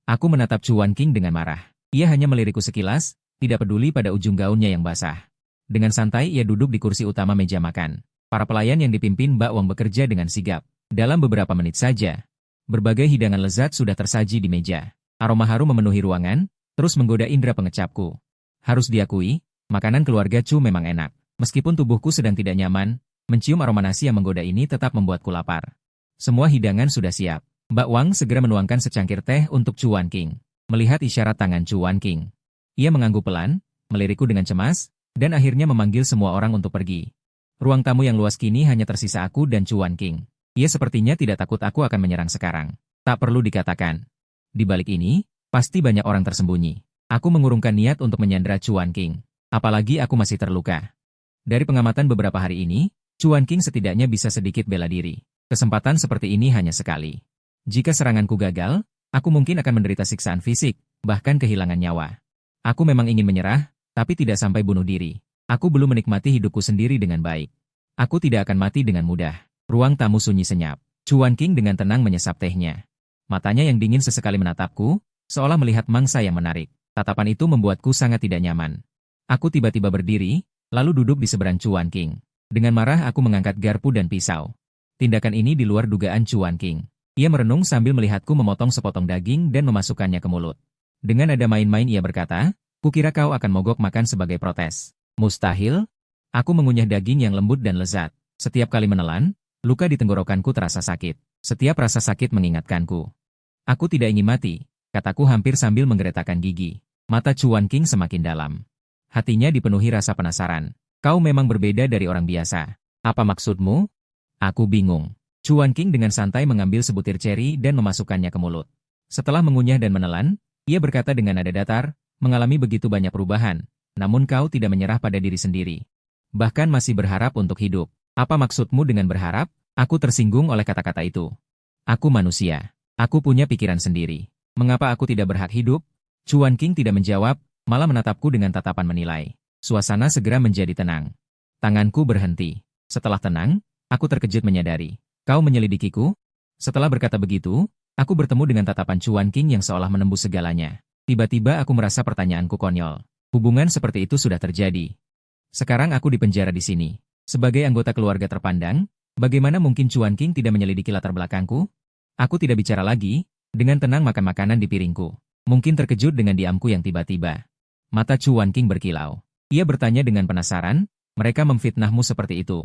A: Aku menatap Chuan King dengan marah. Ia hanya melirikku sekilas, tidak peduli pada ujung gaunnya yang basah. Dengan santai ia duduk di kursi utama meja makan. Para pelayan yang dipimpin Mbak Wang bekerja dengan sigap. Dalam beberapa menit saja, berbagai hidangan lezat sudah tersaji di meja. Aroma harum memenuhi ruangan, terus menggoda indera pengecapku. Harus diakui, makanan keluarga Chu memang enak. Meskipun tubuhku sedang tidak nyaman, mencium aroma nasi yang menggoda ini tetap membuatku lapar. Semua hidangan sudah siap. Mbak Wang segera menuangkan secangkir teh untuk Chuan King. Melihat isyarat tangan Chuan King, ia mengangguk pelan, melirikku dengan cemas, dan akhirnya memanggil semua orang untuk pergi. Ruang tamu yang luas kini hanya tersisa aku dan Chuan King. Ia sepertinya tidak takut aku akan menyerang sekarang. Tak perlu dikatakan. Di balik ini, pasti banyak orang tersembunyi. Aku mengurungkan niat untuk menyandera Chuan King. Apalagi aku masih terluka. Dari pengamatan beberapa hari ini, Chuan King setidaknya bisa sedikit bela diri. Kesempatan seperti ini hanya sekali. Jika seranganku gagal, aku mungkin akan menderita siksaan fisik, bahkan kehilangan nyawa. Aku memang ingin menyerah, tapi tidak sampai bunuh diri. Aku belum menikmati hidupku sendiri dengan baik. Aku tidak akan mati dengan mudah. Ruang tamu sunyi senyap. Chuan King dengan tenang menyesap tehnya. Matanya yang dingin sesekali menatapku, seolah melihat mangsa yang menarik. Tatapan itu membuatku sangat tidak nyaman. Aku tiba-tiba berdiri, lalu duduk di seberang Chuan King. Dengan marah aku mengangkat garpu dan pisau. Tindakan ini di luar dugaan Chuan King. Ia merenung sambil melihatku memotong sepotong daging dan memasukkannya ke mulut. Dengan nada main-main ia berkata, "Kukira kau akan mogok makan sebagai protes." Mustahil. Aku mengunyah daging yang lembut dan lezat. Setiap kali menelan, luka di tenggorokanku terasa sakit. Setiap rasa sakit mengingatkanku. Aku tidak ingin mati, kataku hampir sambil menggeretakkan gigi. Mata Chuan King semakin dalam. Hatinya dipenuhi rasa penasaran. Kau memang berbeda dari orang biasa. Apa maksudmu? Aku bingung. Chuan King dengan santai mengambil sebutir ceri dan memasukkannya ke mulut. Setelah mengunyah dan menelan, ia berkata dengan nada datar, mengalami begitu banyak perubahan, namun kau tidak menyerah pada diri sendiri. Bahkan masih berharap untuk hidup. Apa maksudmu dengan berharap? Aku tersinggung oleh kata-kata itu. Aku manusia. Aku punya pikiran sendiri. Mengapa aku tidak berhak hidup? Chuan King tidak menjawab, malah menatapku dengan tatapan menilai. Suasana segera menjadi tenang. Tanganku berhenti. Setelah tenang, aku terkejut menyadari. Kau menyelidikiku? Setelah berkata begitu, aku bertemu dengan tatapan Chuan King yang seolah menembus segalanya. Tiba-tiba aku merasa pertanyaanku konyol. Hubungan seperti itu sudah terjadi. Sekarang aku dipenjara di sini. Sebagai anggota keluarga terpandang, bagaimana mungkin Chuan King tidak menyelidiki latar belakangku? Aku tidak bicara lagi, dengan tenang makan makanan di piringku. Mungkin terkejut dengan diamku yang tiba-tiba. Mata Chuan King berkilau. Ia bertanya dengan penasaran, mereka memfitnahmu seperti itu.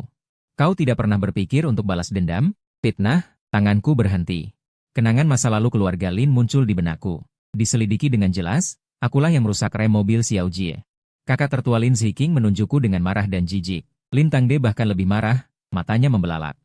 A: Kau tidak pernah berpikir untuk balas dendam? Fitnah? Tanganku berhenti. Kenangan masa lalu keluarga Lin muncul di benakku. Diselidiki dengan jelas, akulah yang merusak rem mobil Xiao Jie. Kakak tertua Lin Ziqing menunjukku dengan marah dan jijik. Lin Tangde bahkan lebih marah, matanya membelalak.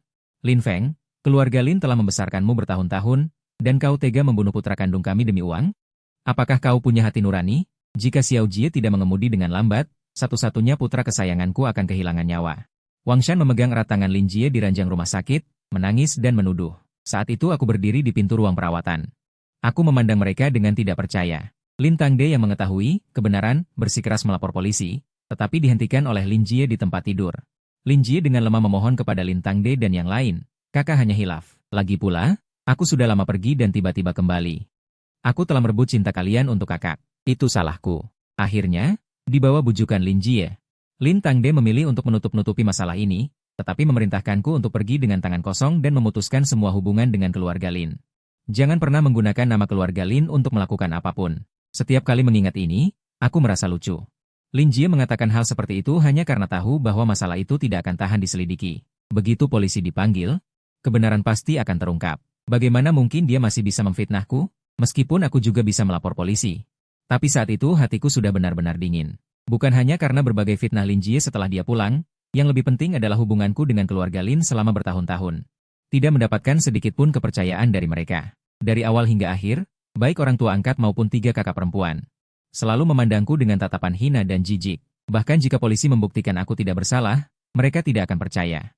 A: Lin Feng, keluarga Lin telah membesarkanmu bertahun-tahun, dan kau tega membunuh putra kandung kami demi uang? Apakah kau punya hati nurani? Jika Xiao Jie tidak mengemudi dengan lambat, satu-satunya putra kesayanganku akan kehilangan nyawa. Wang Shan memegang erat tangan Lin Jie di ranjang rumah sakit, menangis dan menuduh. Saat itu aku berdiri di pintu ruang perawatan. Aku memandang mereka dengan tidak percaya. Lin Tangde yang mengetahui kebenaran bersikeras melapor polisi, tetapi dihentikan oleh Lin Jie di tempat tidur. Lin Jie dengan lemah memohon kepada Lin Tangde dan yang lain. Kakak hanya hilaf. Lagi pula, aku sudah lama pergi dan tiba-tiba kembali. Aku telah merebut cinta kalian untuk kakak. Itu salahku. Akhirnya, di bawah bujukan Lin Jie, Lin Tangde memilih untuk menutup-nutupi masalah ini, tetapi memerintahkanku untuk pergi dengan tangan kosong dan memutuskan semua hubungan dengan keluarga Lin. Jangan pernah menggunakan nama keluarga Lin untuk melakukan apapun. Setiap kali mengingat ini, aku merasa lucu. Lin Jie mengatakan hal seperti itu hanya karena tahu bahwa masalah itu tidak akan tahan diselidiki. Begitu polisi dipanggil, kebenaran pasti akan terungkap. Bagaimana mungkin dia masih bisa memfitnahku? Meskipun aku juga bisa melapor polisi. Tapi saat itu hatiku sudah benar-benar dingin. Bukan hanya karena berbagai fitnah Lin Jie setelah dia pulang, yang lebih penting adalah hubunganku dengan keluarga Lin selama bertahun-tahun. Tidak mendapatkan sedikit pun kepercayaan dari mereka. Dari awal hingga akhir, baik orang tua angkat maupun 3 kakak perempuan, selalu memandangku dengan tatapan hina dan jijik. Bahkan jika polisi membuktikan aku tidak bersalah, mereka tidak akan percaya.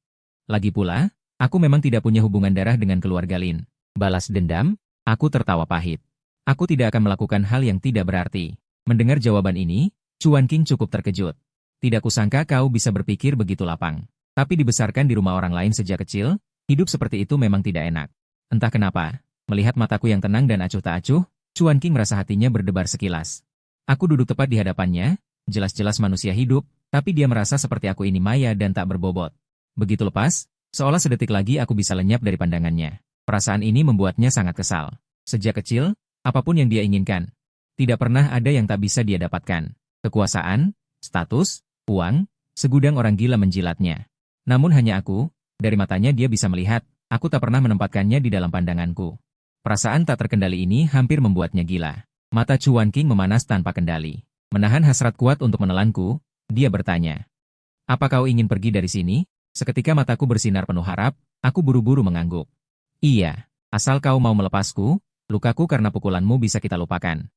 A: Lagi pula, aku memang tidak punya hubungan darah dengan keluarga Lin. Balas dendam? Aku tertawa pahit. Aku tidak akan melakukan hal yang tidak berarti. Mendengar jawaban ini, Chuan King cukup terkejut. Tidak kusangka kau bisa berpikir begitu lapang. Tapi dibesarkan di rumah orang lain sejak kecil, hidup seperti itu memang tidak enak. Entah kenapa, melihat mataku yang tenang dan acuh tak acuh, Chuan King merasa hatinya berdebar sekilas. Aku duduk tepat di hadapannya, jelas-jelas manusia hidup, tapi dia merasa seperti aku ini maya dan tak berbobot. Begitu lepas, seolah sedetik lagi aku bisa lenyap dari pandangannya. Perasaan ini membuatnya sangat kesal. Sejak kecil, apapun yang dia inginkan, tidak pernah ada yang tak bisa dia dapatkan. Kekuasaan, status, uang, segudang orang gila menjilatnya. Namun hanya aku, dari matanya dia bisa melihat, aku tak pernah menempatkannya di dalam pandanganku. Perasaan tak terkendali ini hampir membuatnya gila. Mata Chuan King memanas tanpa kendali. Menahan hasrat kuat untuk menelanku, dia bertanya. Apa kau ingin pergi dari sini? Seketika mataku bersinar penuh harap, aku buru-buru mengangguk. Iya, asal kau mau melepasku, lukaku karena pukulanmu bisa kita lupakan.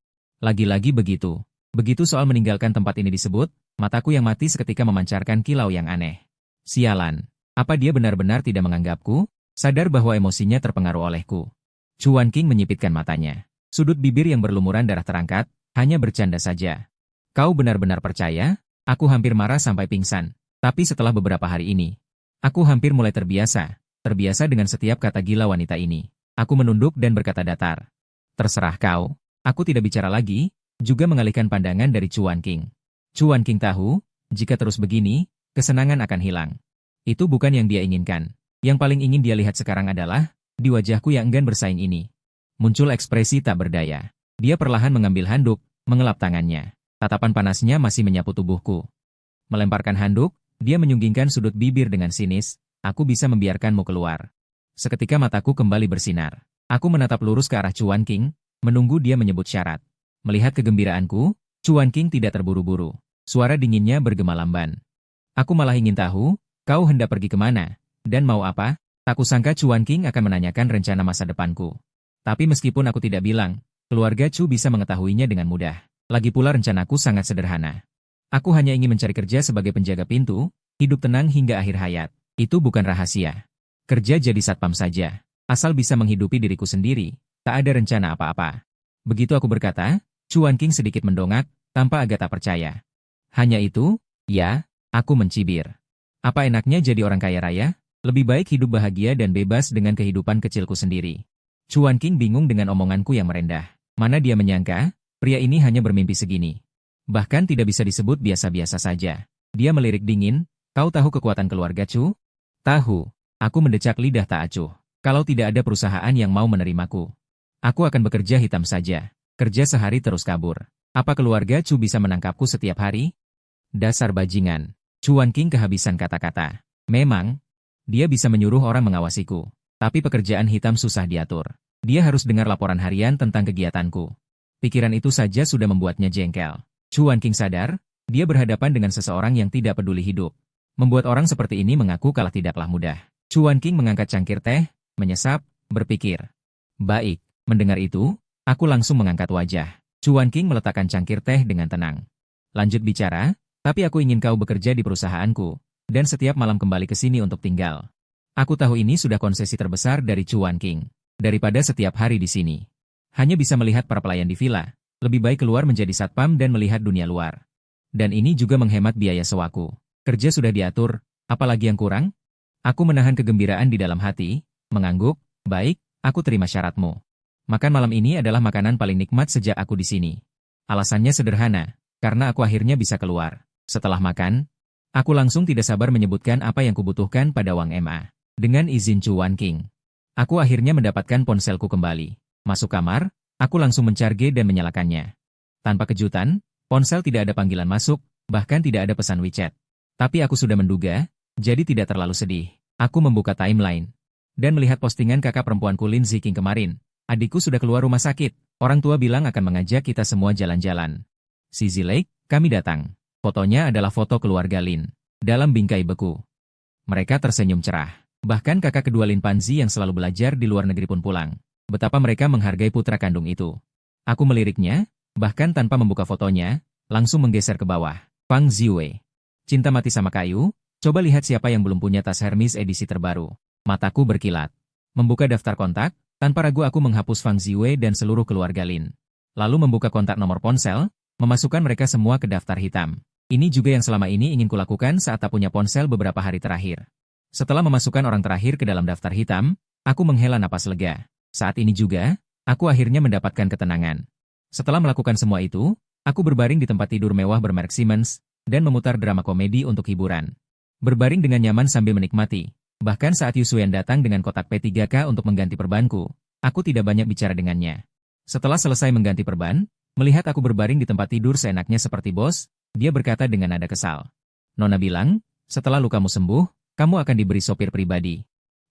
A: Lagi-lagi begitu. Begitu soal meninggalkan tempat ini disebut, mataku yang mati seketika memancarkan kilau yang aneh. Sialan, apa dia benar-benar tidak menganggapku? Sadar bahwa emosinya terpengaruh olehku. Chuan King menyipitkan matanya. Sudut bibir yang berlumuran darah terangkat, hanya bercanda saja. Kau benar-benar percaya? Aku hampir marah sampai pingsan. Tapi setelah beberapa hari ini, aku hampir mulai terbiasa dengan setiap kata gila wanita ini. Aku menunduk dan berkata datar. Terserah kau, aku tidak bicara lagi, juga mengalihkan pandangan dari Chuan King. Chuan King tahu, jika terus begini, kesenangan akan hilang. Itu bukan yang dia inginkan. Yang paling ingin dia lihat sekarang adalah, di wajahku yang enggan bersaing ini, muncul ekspresi tak berdaya. Dia perlahan mengambil handuk, mengelap tangannya. Tatapan panasnya masih menyapu tubuhku. Melemparkan handuk, dia menyunggingkan sudut bibir dengan sinis, aku bisa membiarkanmu keluar. Seketika mataku kembali bersinar. Aku menatap lurus ke arah Chuan King, menunggu dia menyebut syarat. Melihat kegembiraanku, Chuan King tidak terburu-buru. Suara dinginnya bergema lamban. Aku malah ingin tahu, kau hendak pergi kemana, dan mau apa? Tak kusangka Chuan King akan menanyakan rencana masa depanku. Tapi meskipun aku tidak bilang, keluarga Chu bisa mengetahuinya dengan mudah. Lagi pula rencanaku sangat sederhana. Aku hanya ingin mencari kerja sebagai penjaga pintu, hidup tenang hingga akhir hayat. Itu bukan rahasia. Kerja jadi satpam saja. Asal bisa menghidupi diriku sendiri, tak ada rencana apa-apa. Begitu aku berkata, Chuan King sedikit mendongak, tanpa agak tak percaya. Hanya itu? Ya, aku mencibir. Apa enaknya jadi orang kaya raya? Lebih baik hidup bahagia dan bebas dengan kehidupan kecilku sendiri. Chuan King bingung dengan omonganku yang merendah. Mana dia menyangka, pria ini hanya bermimpi segini. Bahkan tidak bisa disebut biasa-biasa saja. Dia melirik dingin, kau tahu kekuatan keluarga Chu? Tahu. Aku mendecak lidah tak acuh. Kalau tidak ada perusahaan yang mau menerimaku, aku akan bekerja hitam saja. Kerja sehari terus kabur. Apa keluarga Chu bisa menangkapku setiap hari? Dasar bajingan. Chuan King kehabisan kata-kata. Memang, dia bisa menyuruh orang mengawasiku. Tapi pekerjaan hitam susah diatur. Dia harus dengar laporan harian tentang kegiatanku. Pikiran itu saja sudah membuatnya jengkel. Chuan King sadar, dia berhadapan dengan seseorang yang tidak peduli hidup. Membuat orang seperti ini mengaku kalah tidaklah mudah. Chuan King mengangkat cangkir teh, menyesap, berpikir. Baik, mendengar itu, aku langsung mengangkat wajah. Chuan King meletakkan cangkir teh dengan tenang. Lanjut bicara, tapi aku ingin kau bekerja di perusahaanku, dan setiap malam kembali ke sini untuk tinggal. Aku tahu ini sudah konsesi terbesar dari Chuan King. Daripada setiap hari di sini. Hanya bisa melihat para pelayan di villa, lebih baik keluar menjadi satpam dan melihat dunia luar. Dan ini juga menghemat biaya sewaku. Kerja sudah diatur, apalagi yang kurang? Aku menahan kegembiraan di dalam hati, mengangguk, baik, aku terima syaratmu. Makan malam ini adalah makanan paling nikmat sejak aku di sini. Alasannya sederhana, karena aku akhirnya bisa keluar. Setelah makan, aku langsung tidak sabar menyebutkan apa yang kubutuhkan pada Wang Ma. Dengan izin Chuan King, aku akhirnya mendapatkan ponselku kembali. Masuk kamar, aku langsung mencharge dan menyalakannya. Tanpa kejutan, ponsel tidak ada panggilan masuk, bahkan tidak ada pesan WeChat. Tapi aku sudah menduga, jadi tidak terlalu sedih. Aku membuka timeline dan melihat postingan kakak perempuanku Lin Ziking kemarin. Adikku sudah keluar rumah sakit. Orang tua bilang akan mengajak kita semua jalan-jalan. Sisi Lake, kami datang. Fotonya adalah foto keluarga Lin dalam bingkai beku. Mereka tersenyum cerah. Bahkan kakak kedua Lin Panzi yang selalu belajar di luar negeri pun pulang. Betapa mereka menghargai putra kandung itu. Aku meliriknya, bahkan tanpa membuka fotonya, langsung menggeser ke bawah. Fang Ziwei. Cinta mati sama kayu? Coba lihat siapa yang belum punya tas Hermes edisi terbaru. Mataku berkilat. Membuka daftar kontak, tanpa ragu aku menghapus Fang Ziwei dan seluruh keluarga Lin. Lalu membuka kontak nomor ponsel, memasukkan mereka semua ke daftar hitam. Ini juga yang selama ini ingin kulakukan saat tak punya ponsel beberapa hari terakhir. Setelah memasukkan orang terakhir ke dalam daftar hitam, aku menghela napas lega. Saat ini juga, aku akhirnya mendapatkan ketenangan. Setelah melakukan semua itu, aku berbaring di tempat tidur mewah bermerek Siemens, dan memutar drama komedi untuk hiburan. Berbaring dengan nyaman sambil menikmati. Bahkan saat Yusuyan datang dengan kotak P3K untuk mengganti perbanku, aku tidak banyak bicara dengannya. Setelah selesai mengganti perban, melihat aku berbaring di tempat tidur seenaknya seperti bos, dia berkata dengan nada kesal. Nona bilang, setelah lukamu sembuh, kamu akan diberi sopir pribadi.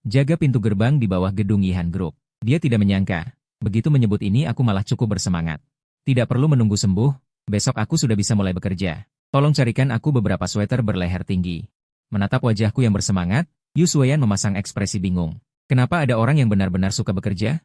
A: Jaga pintu gerbang di bawah gedung Yihan Group. Dia tidak menyangka. Begitu menyebut ini aku malah cukup bersemangat. Tidak perlu menunggu sembuh, besok aku sudah bisa mulai bekerja. Tolong carikan aku beberapa sweater berleher tinggi. Menatap wajahku yang bersemangat, Yu Sueyan memasang ekspresi bingung. Kenapa ada orang yang benar-benar suka bekerja?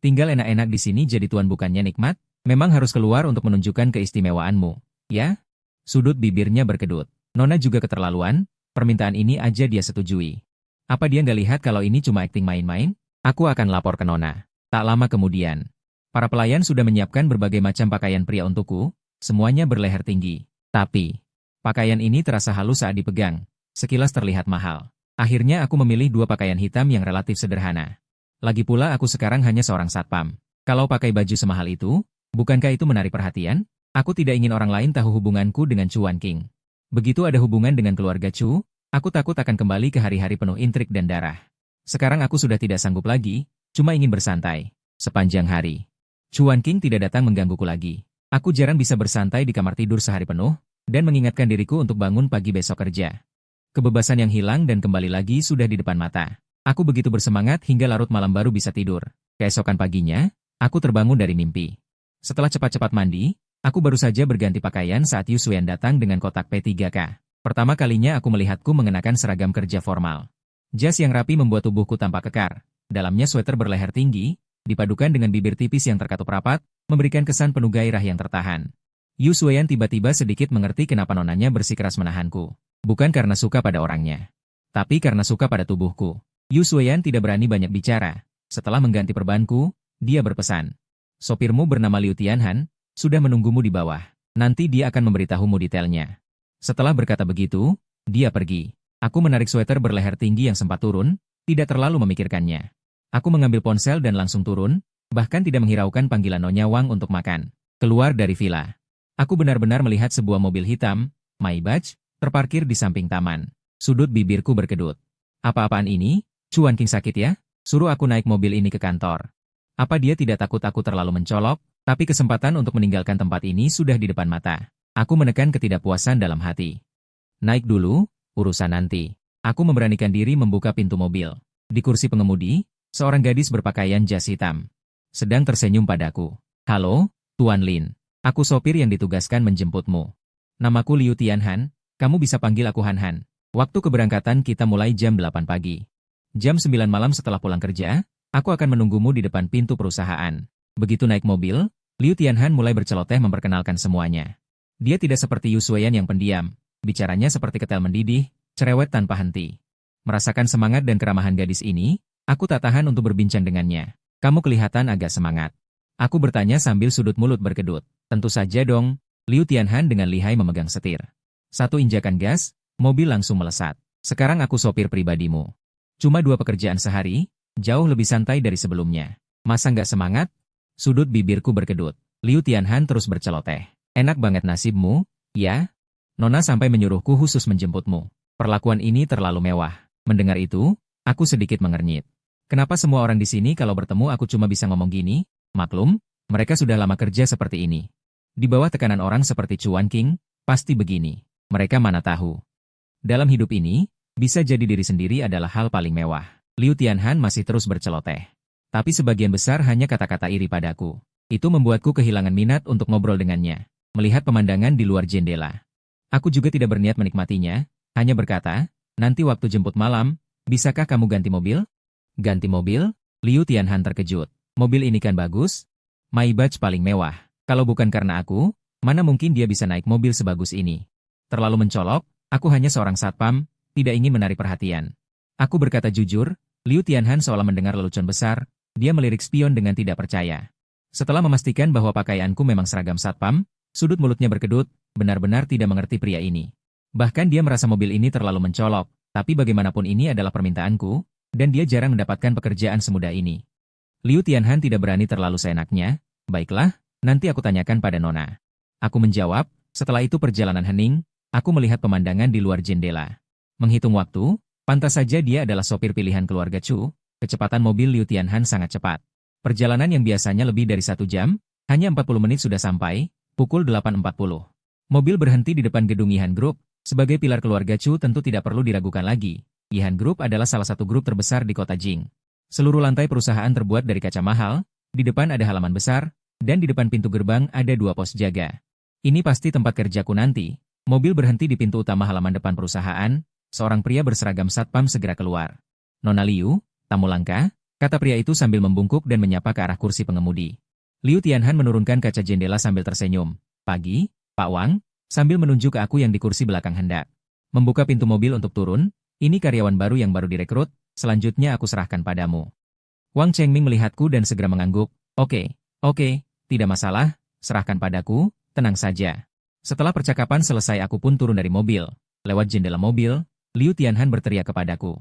A: Tinggal enak-enak di sini jadi tuan bukannya nikmat? Memang harus keluar untuk menunjukkan keistimewaanmu, ya? Sudut bibirnya berkedut. Nona juga keterlaluan, permintaan ini aja dia setujui. Apa dia nggak lihat kalau ini cuma akting main-main? Aku akan lapor ke Nona. Tak lama kemudian, para pelayan sudah menyiapkan berbagai macam pakaian pria untukku, semuanya berleher tinggi. Tapi, pakaian ini terasa halus saat dipegang, sekilas terlihat mahal. Akhirnya aku memilih dua pakaian hitam yang relatif sederhana. Lagi pula aku sekarang hanya seorang satpam. Kalau pakai baju semahal itu, bukankah itu menarik perhatian? Aku tidak ingin orang lain tahu hubunganku dengan Chuan King. Begitu ada hubungan dengan keluarga Chu, aku takut akan kembali ke hari-hari penuh intrik dan darah. Sekarang aku sudah tidak sanggup lagi, cuma ingin bersantai. Sepanjang hari, Chuan King tidak datang menggangguku lagi. Aku jarang bisa bersantai di kamar tidur sehari penuh, dan mengingatkan diriku untuk bangun pagi besok kerja. Kebebasan yang hilang dan kembali lagi sudah di depan mata. Aku begitu bersemangat hingga larut malam baru bisa tidur. Keesokan paginya, aku terbangun dari mimpi. Setelah cepat-cepat mandi, aku baru saja berganti pakaian saat Yu Sueyan datang dengan kotak P3K. Pertama kalinya aku melihatku mengenakan seragam kerja formal. Jas yang rapi membuat tubuhku tampak kekar. Dalamnya sweater berleher tinggi, dipadukan dengan bibir tipis yang terkatup rapat, memberikan kesan penuh gairah yang tertahan. Yu Sueyan tiba-tiba sedikit mengerti kenapa nonanya bersikeras menahanku. Bukan karena suka pada orangnya, tapi karena suka pada tubuhku. Yu Sueyan tidak berani banyak bicara. Setelah mengganti perbanku, dia berpesan. Sopirmu bernama Liu Tianhan, sudah menunggumu di bawah. Nanti dia akan memberitahumu detailnya. Setelah berkata begitu, dia pergi. Aku menarik sweater berleher tinggi yang sempat turun, tidak terlalu memikirkannya. Aku mengambil ponsel dan langsung turun, bahkan tidak menghiraukan panggilan Nyonya Wang untuk makan. Keluar dari villa. Aku benar-benar melihat sebuah mobil hitam, Maybach, terparkir di samping taman. Sudut bibirku berkedut. Apa-apaan ini? Chuan King sakit ya? Suruh aku naik mobil ini ke kantor. Apa dia tidak takut aku terlalu mencolok? Tapi kesempatan untuk meninggalkan tempat ini sudah di depan mata. Aku menekan ketidakpuasan dalam hati. Naik dulu, urusan nanti. Aku memberanikan diri membuka pintu mobil. Di kursi pengemudi, seorang gadis berpakaian jas hitam sedang tersenyum padaku. Halo, Tuan Lin. Aku sopir yang ditugaskan menjemputmu. Namaku Liu Tianhan, kamu bisa panggil aku Han Han. Waktu keberangkatan kita mulai jam 8 pagi. Jam 9 malam setelah pulang kerja, aku akan menunggumu di depan pintu perusahaan. Begitu naik mobil, Liu Tianhan mulai berceloteh memperkenalkan semuanya. Dia tidak seperti Yu Sueyan yang pendiam, bicaranya seperti ketel mendidih, cerewet tanpa henti. Merasakan semangat dan keramahan gadis ini, aku tak tahan untuk berbincang dengannya. Kamu kelihatan agak semangat. Aku bertanya sambil sudut mulut berkedut. Tentu saja dong, Liu Tianhan dengan lihai memegang setir. Satu injakan gas, mobil langsung melesat. Sekarang aku sopir pribadimu. Cuma 2 pekerjaan sehari, jauh lebih santai dari sebelumnya. Masa nggak semangat? Sudut bibirku berkedut. Liu Tianhan terus berceloteh. Enak banget nasibmu, ya? Nona sampai menyuruhku khusus menjemputmu. Perlakuan ini terlalu mewah. Mendengar itu, aku sedikit mengernyit. Kenapa semua orang di sini kalau bertemu aku cuma bisa ngomong gini? Maklum, mereka sudah lama kerja seperti ini. Di bawah tekanan orang seperti Chuan King, pasti begini. Mereka mana tahu. Dalam hidup ini, bisa jadi diri sendiri adalah hal paling mewah. Liu Tianhan masih terus berceloteh. Tapi sebagian besar hanya kata-kata iri padaku. Itu membuatku kehilangan minat untuk ngobrol dengannya. Melihat pemandangan di luar jendela. Aku juga tidak berniat menikmatinya, hanya berkata, nanti waktu jemput malam, bisakah kamu ganti mobil? Ganti mobil? Liu Tianhan terkejut. Mobil ini kan bagus? Maybach paling mewah. Kalau bukan karena aku, mana mungkin dia bisa naik mobil sebagus ini? Terlalu mencolok, aku hanya seorang satpam, tidak ingin menarik perhatian. Aku berkata jujur, Liu Tianhan seolah mendengar lelucon besar, dia melirik spion dengan tidak percaya. Setelah memastikan bahwa pakaianku memang seragam satpam, Sudut mulutnya berkedut, benar-benar tidak mengerti pria ini. Bahkan dia merasa mobil ini terlalu mencolok, tapi bagaimanapun ini adalah permintaanku, dan dia jarang mendapatkan pekerjaan semudah ini. Liu Tianhan tidak berani terlalu seenaknya. Baiklah, nanti aku tanyakan pada Nona. Aku menjawab, setelah itu perjalanan hening, aku melihat pemandangan di luar jendela. Menghitung waktu, pantas saja dia adalah sopir pilihan keluarga Chu, kecepatan mobil Liu Tianhan sangat cepat. Perjalanan yang biasanya lebih dari 1 jam, hanya 40 menit sudah sampai, pukul 8.40. Mobil berhenti di depan gedung Yihan Group, sebagai pilar keluarga Chu tentu tidak perlu diragukan lagi. Yihan Group adalah salah satu grup terbesar di kota Jing. Seluruh lantai perusahaan terbuat dari kaca mahal, di depan ada halaman besar, dan di depan pintu gerbang ada 2 pos jaga. Ini pasti tempat kerjaku nanti. Mobil berhenti di pintu utama halaman depan perusahaan, seorang pria berseragam satpam segera keluar. Nona Liu, tamu langka, kata pria itu sambil membungkuk dan menyapa ke arah kursi pengemudi. Liu Tianhan menurunkan kaca jendela sambil tersenyum. Pagi, Pak Wang, sambil menunjuk ke aku yang di kursi belakang hendak membuka pintu mobil untuk turun. Ini karyawan baru yang baru direkrut, selanjutnya aku serahkan padamu. Wang Chengming melihatku dan segera mengangguk. Oke, tidak masalah, serahkan padaku, tenang saja. Setelah percakapan selesai aku pun turun dari mobil. Lewat jendela mobil, Liu Tianhan berteriak kepadaku.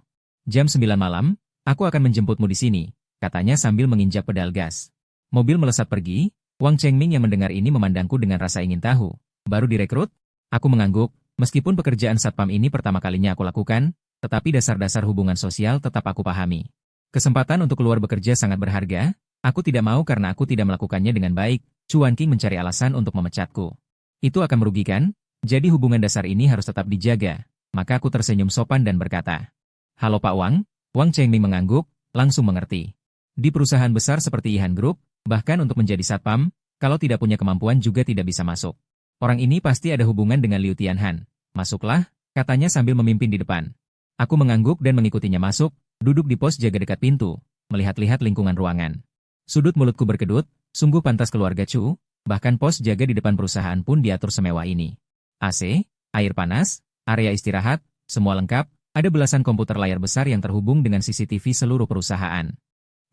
A: Jam 9 malam, aku akan menjemputmu di sini, katanya sambil menginjak pedal gas. Mobil melesat pergi, Wang Chengming yang mendengar ini memandangku dengan rasa ingin tahu. Baru direkrut? Aku mengangguk, meskipun pekerjaan satpam ini pertama kalinya aku lakukan, tetapi dasar-dasar hubungan sosial tetap aku pahami. Kesempatan untuk keluar bekerja sangat berharga, aku tidak mau karena aku tidak melakukannya dengan baik. Chuan Qing mencari alasan untuk memecatku. Itu akan merugikan, jadi hubungan dasar ini harus tetap dijaga. Maka aku tersenyum sopan dan berkata, "Halo Pak Wang." Wang Chengming mengangguk, langsung mengerti. Di perusahaan besar seperti Yihan Group, bahkan untuk menjadi satpam, kalau tidak punya kemampuan juga tidak bisa masuk. Orang ini pasti ada hubungan dengan Liu Tianhan. Masuklah, katanya sambil memimpin di depan. Aku mengangguk dan mengikutinya masuk, duduk di pos jaga dekat pintu, melihat-lihat lingkungan ruangan. Sudut mulutku berkedut, sungguh pantas keluarga Chu, bahkan pos jaga di depan perusahaan pun diatur semewah ini. AC, air panas, area istirahat, semua lengkap, ada belasan komputer layar besar yang terhubung dengan CCTV seluruh perusahaan.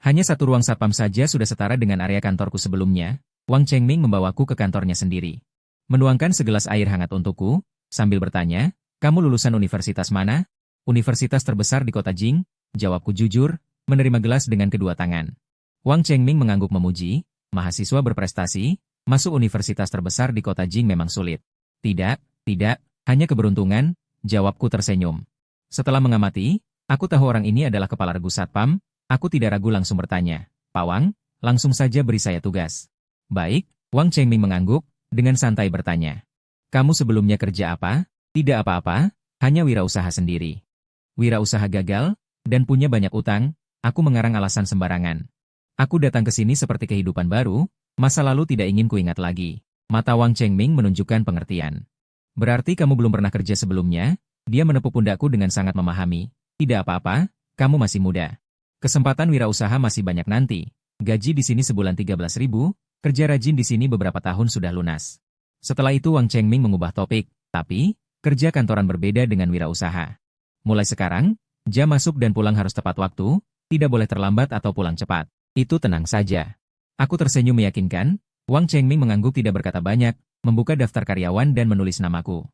A: Hanya satu ruang satpam saja sudah setara dengan area kantorku sebelumnya. Wang Chengming membawaku ke kantornya sendiri. Menuangkan segelas air hangat untukku, sambil bertanya, "Kamu lulusan universitas mana?" "Universitas terbesar di kota Jing," jawabku jujur, menerima gelas dengan kedua tangan. Wang Chengming mengangguk memuji, "Mahasiswa berprestasi, masuk universitas terbesar di kota Jing memang sulit." Tidak, hanya keberuntungan," jawabku tersenyum. Setelah mengamati, aku tahu orang ini adalah kepala regu satpam, aku tidak ragu langsung bertanya, "Pak Wang, langsung saja beri saya tugas." "Baik," Wang Chengming mengangguk, dengan santai bertanya. "Kamu sebelumnya kerja apa?" "Tidak apa-apa, hanya wirausaha sendiri." "Wirausaha gagal, dan punya banyak utang," aku mengarang alasan sembarangan. Aku datang ke sini seperti kehidupan baru, masa lalu tidak ingin kuingat lagi. Mata Wang Chengming menunjukkan pengertian. "Berarti kamu belum pernah kerja sebelumnya?" Dia menepuk pundakku dengan sangat memahami. "Tidak apa-apa, kamu masih muda. Kesempatan wirausaha masih banyak nanti. Gaji di sini sebulan 13.000, kerja rajin di sini beberapa tahun sudah lunas." Setelah itu Wang Chengming mengubah topik, "Tapi, kerja kantoran berbeda dengan wirausaha. Mulai sekarang, jam masuk dan pulang harus tepat waktu, tidak boleh terlambat atau pulang cepat. Itu tenang saja." Aku tersenyum meyakinkan. Wang Chengming mengangguk tidak berkata banyak, membuka daftar karyawan dan menulis namaku.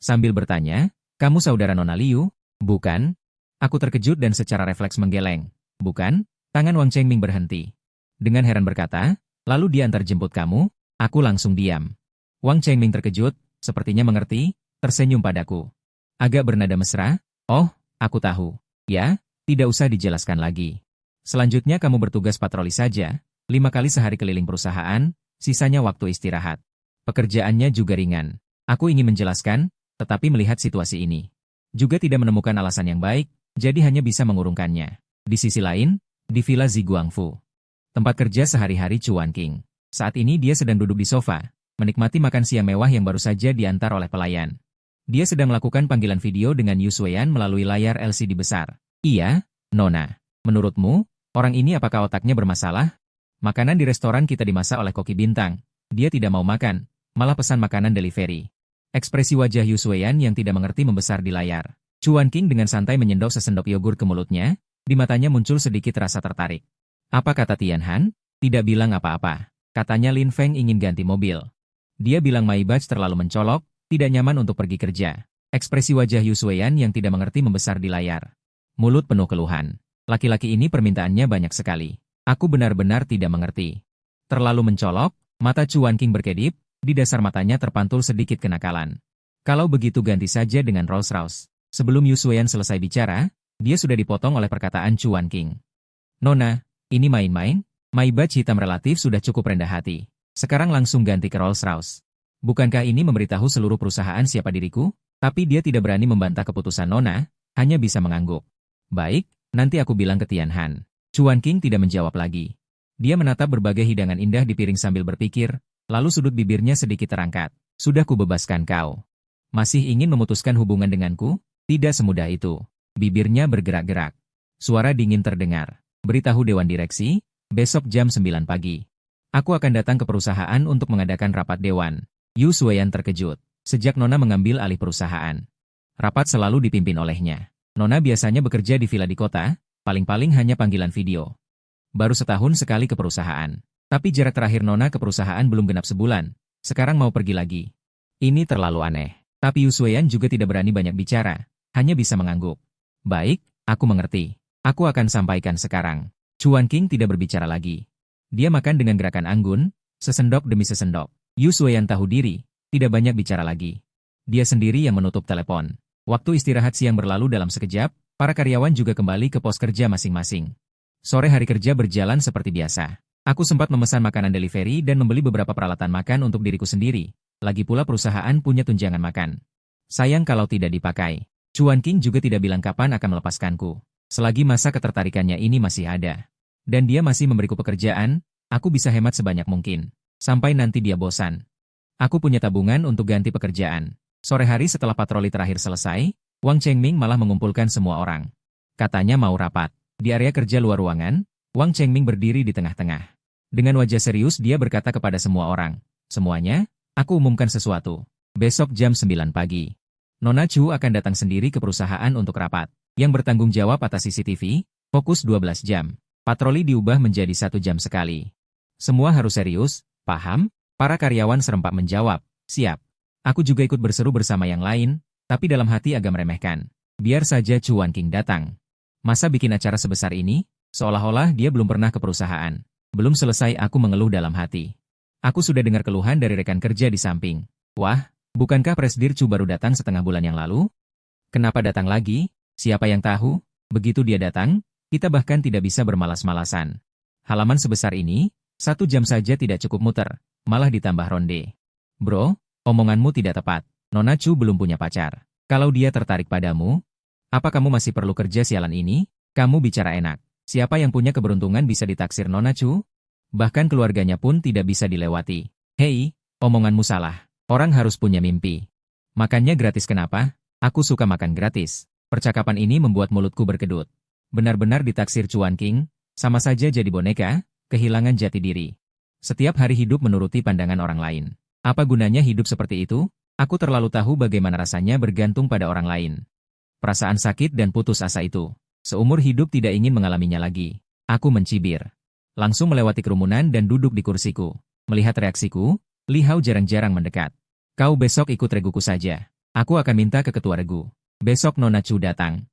A: Sambil bertanya, "Kamu saudara Nona Liu?" "Bukan." Aku terkejut dan secara refleks menggeleng. "Bukan?" Tangan Wang Chengming berhenti. Dengan heran berkata, "Lalu dia antar jemput kamu?" Aku langsung diam. Wang Chengming terkejut, sepertinya mengerti, tersenyum padaku. Agak bernada mesra, "Oh, aku tahu. Ya, tidak usah dijelaskan lagi. Selanjutnya kamu bertugas patroli saja, 5 kali sehari keliling perusahaan, sisanya waktu istirahat. Pekerjaannya juga ringan." Aku ingin menjelaskan, tetapi melihat situasi ini. Juga tidak menemukan alasan yang baik, jadi hanya bisa mengurungkannya. Di sisi lain, di Villa Ziguangfu, tempat kerja sehari-hari Chuan Qing. Saat ini dia sedang duduk di sofa, menikmati makan siang mewah yang baru saja diantar oleh pelayan. Dia sedang melakukan panggilan video dengan Yu Xueyan melalui layar LCD besar. "Iya, Nona. Menurutmu, orang ini apakah otaknya bermasalah? Makanan di restoran kita dimasak oleh koki bintang. Dia tidak mau makan, malah pesan makanan delivery." Ekspresi wajah Yu Xueyan yang tidak mengerti membesar di layar. Chuan Qing dengan santai menyendok sesendok yogurt ke mulutnya, di matanya muncul sedikit rasa tertarik. "Apa kata Tianhan?" "Tidak bilang apa-apa. Katanya Lin Feng ingin ganti mobil." Dia bilang Maibach terlalu mencolok, tidak nyaman untuk pergi kerja. Ekspresi wajah Yu Xueyan yang tidak mengerti membesar di layar. Mulut penuh keluhan. Laki-laki ini permintaannya banyak sekali. Aku benar-benar tidak mengerti. Terlalu mencolok, mata Chuan Qing berkedip, di dasar matanya terpantul sedikit kenakalan. Kalau begitu ganti saja dengan Rolls-Royce. Sebelum Yu Xueyan selesai bicara, dia sudah dipotong oleh perkataan Chuan Qing. Nona, ini main-main? Maibach hitam relatif sudah cukup rendah hati. Sekarang langsung ganti ke Rolls-Royce. Bukankah ini memberitahu seluruh perusahaan siapa diriku? Tapi dia tidak berani membantah keputusan Nona, hanya bisa mengangguk. Baik, nanti aku bilang ke Tianhan. Chuan Qing tidak menjawab lagi. Dia menatap berbagai hidangan indah di piring sambil berpikir, lalu sudut bibirnya sedikit terangkat. Sudah kubebaskan kau. Masih ingin memutuskan hubungan denganku? Tidak semudah itu. Bibirnya bergerak-gerak. Suara dingin terdengar. Beritahu Dewan Direksi, besok jam 9 pagi. Aku akan datang ke perusahaan untuk mengadakan rapat dewan. Yu Xueyan terkejut. Sejak Nona mengambil alih perusahaan, rapat selalu dipimpin olehnya. Nona biasanya bekerja di villa di kota, paling-paling hanya panggilan video. Baru setahun sekali ke perusahaan. Tapi jarak terakhir Nona ke perusahaan belum genap sebulan. Sekarang mau pergi lagi. Ini terlalu aneh. Tapi Yu Xueyan juga tidak berani banyak bicara, hanya bisa mengangguk. Baik, aku mengerti. Aku akan sampaikan sekarang. Chuan Qing tidak berbicara lagi. Dia makan dengan gerakan anggun, sesendok demi sesendok. Yu Xueyan tahu diri, tidak banyak bicara lagi. Dia sendiri yang menutup telepon. Waktu istirahat siang berlalu dalam sekejap, para karyawan juga kembali ke pos kerja masing-masing. Sore hari kerja berjalan seperti biasa. Aku sempat memesan makanan delivery dan membeli beberapa peralatan makan untuk diriku sendiri. Lagi pula perusahaan punya tunjangan makan. Sayang kalau tidak dipakai. Chuan Qing juga tidak bilang kapan akan melepaskanku. Selagi masa ketertarikannya ini masih ada. Dan dia masih memberiku pekerjaan, aku bisa hemat sebanyak mungkin. Sampai nanti dia bosan. Aku punya tabungan untuk ganti pekerjaan. Sore hari setelah patroli terakhir selesai, Wang Chengming malah mengumpulkan semua orang. Katanya mau rapat. Di area kerja luar ruangan, Wang Chengming berdiri di tengah-tengah. Dengan wajah serius dia berkata kepada semua orang. Semuanya, aku umumkan sesuatu. Besok jam 9 pagi. Nona Chu akan datang sendiri ke perusahaan untuk rapat. Yang bertanggung jawab atas CCTV, fokus 12 jam. Patroli diubah menjadi 1 jam sekali. Semua harus serius, paham? Para karyawan serempak menjawab, siap. Aku juga ikut berseru bersama yang lain, tapi dalam hati agak meremehkan. Biar saja Chuan Qing datang. Masa bikin acara sebesar ini? Seolah-olah dia belum pernah ke perusahaan. Belum selesai aku mengeluh dalam hati. Aku sudah dengar keluhan dari rekan kerja di samping. Wah, bukankah Presdir Chu baru datang setengah bulan yang lalu? Kenapa datang lagi? Siapa yang tahu? Begitu dia datang, kita bahkan tidak bisa bermalas-malasan. Halaman sebesar ini, 1 jam saja tidak cukup muter, malah ditambah ronde. Bro, omonganmu tidak tepat. Nona Chu belum punya pacar. Kalau dia tertarik padamu, apa kamu masih perlu kerja sialan ini? Kamu bicara enak. Siapa yang punya keberuntungan bisa ditaksir Nona Chu? Bahkan keluarganya pun tidak bisa dilewati. Hei, omonganmu salah. Orang harus punya mimpi. Makannya gratis kenapa? Aku suka makan gratis. Percakapan ini membuat mulutku berkedut. Benar-benar ditaksir Chuan Qing, sama saja jadi boneka, kehilangan jati diri. Setiap hari hidup menuruti pandangan orang lain. Apa gunanya hidup seperti itu? Aku terlalu tahu bagaimana rasanya bergantung pada orang lain. Perasaan sakit dan putus asa itu. Seumur hidup tidak ingin mengalaminya lagi. Aku mencibir. Langsung melewati kerumunan dan duduk di kursiku. Melihat reaksiku, Li Hao jarang-jarang mendekat. Kau besok ikut reguku saja. Aku akan minta ke ketua regu. Besok Nona Chu datang.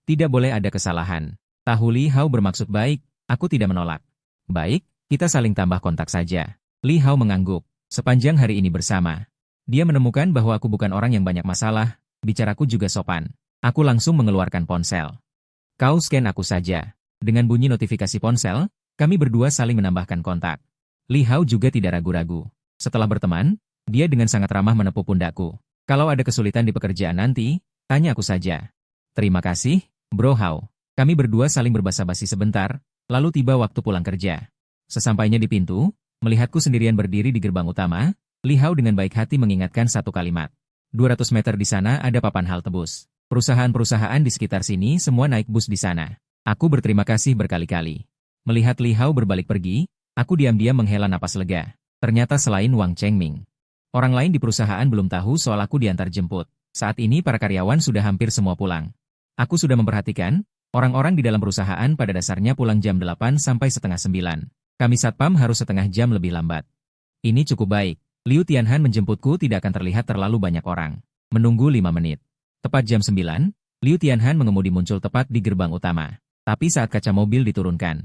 A: Tidak boleh ada kesalahan. Tahu Li Hao bermaksud baik, aku tidak menolak. Baik, kita saling tambah kontak saja. Li Hao mengangguk. Sepanjang hari ini bersama, dia menemukan bahwa aku bukan orang yang banyak masalah, bicaraku juga sopan. Aku langsung mengeluarkan ponsel. Kau scan aku saja. Dengan bunyi notifikasi ponsel, kami berdua saling menambahkan kontak. Li Hao juga tidak ragu-ragu. Setelah berteman, dia dengan sangat ramah menepuk pundakku. Kalau ada kesulitan di pekerjaan nanti, tanya aku saja. Terima kasih, Bro Hao. Kami berdua saling berbasa-basi sebentar, lalu tiba waktu pulang kerja. Sesampainya di pintu, melihatku sendirian berdiri di gerbang utama, Li Hao dengan baik hati mengingatkan satu kalimat. 200 meter di sana ada papan halte bus. Perusahaan-perusahaan di sekitar sini semua naik bus di sana. Aku berterima kasih berkali-kali. Melihat Li Hao berbalik pergi, aku diam-diam menghela napas lega. Ternyata selain Wang Chengming, orang lain di perusahaan belum tahu soal aku diantar jemput. Saat ini para karyawan sudah hampir semua pulang. Aku sudah memperhatikan, orang-orang di dalam perusahaan pada dasarnya pulang jam 8 sampai setengah 9. Kami satpam harus setengah jam lebih lambat. Ini cukup baik. Liu Tianhan menjemputku tidak akan terlihat terlalu banyak orang. Menunggu 5 menit. Tepat jam 9, Liu Tianhan mengemudi muncul tepat di gerbang utama. Tapi saat kaca mobil diturunkan,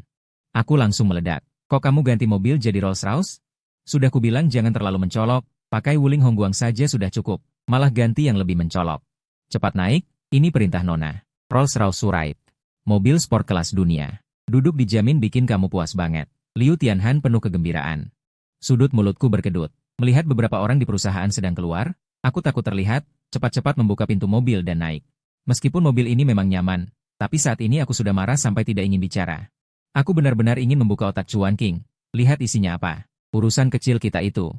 A: aku langsung meledak. Kok kamu ganti mobil jadi Rolls-Royce? Sudah kubilang jangan terlalu mencolok, pakai Wuling Hongguang saja sudah cukup. Malah ganti yang lebih mencolok. Cepat naik, ini perintah Nona. Rolls-Royce Surrite. Mobil sport kelas dunia. Duduk dijamin bikin kamu puas banget. Liu Tianhan penuh kegembiraan. Sudut mulutku berkedut. Melihat beberapa orang di perusahaan sedang keluar, aku takut terlihat, cepat-cepat membuka pintu mobil dan naik. Meskipun mobil ini memang nyaman, tapi saat ini aku sudah marah sampai tidak ingin bicara. Aku benar-benar ingin membuka otak Chuan King. Lihat isinya apa. Urusan kecil kita itu.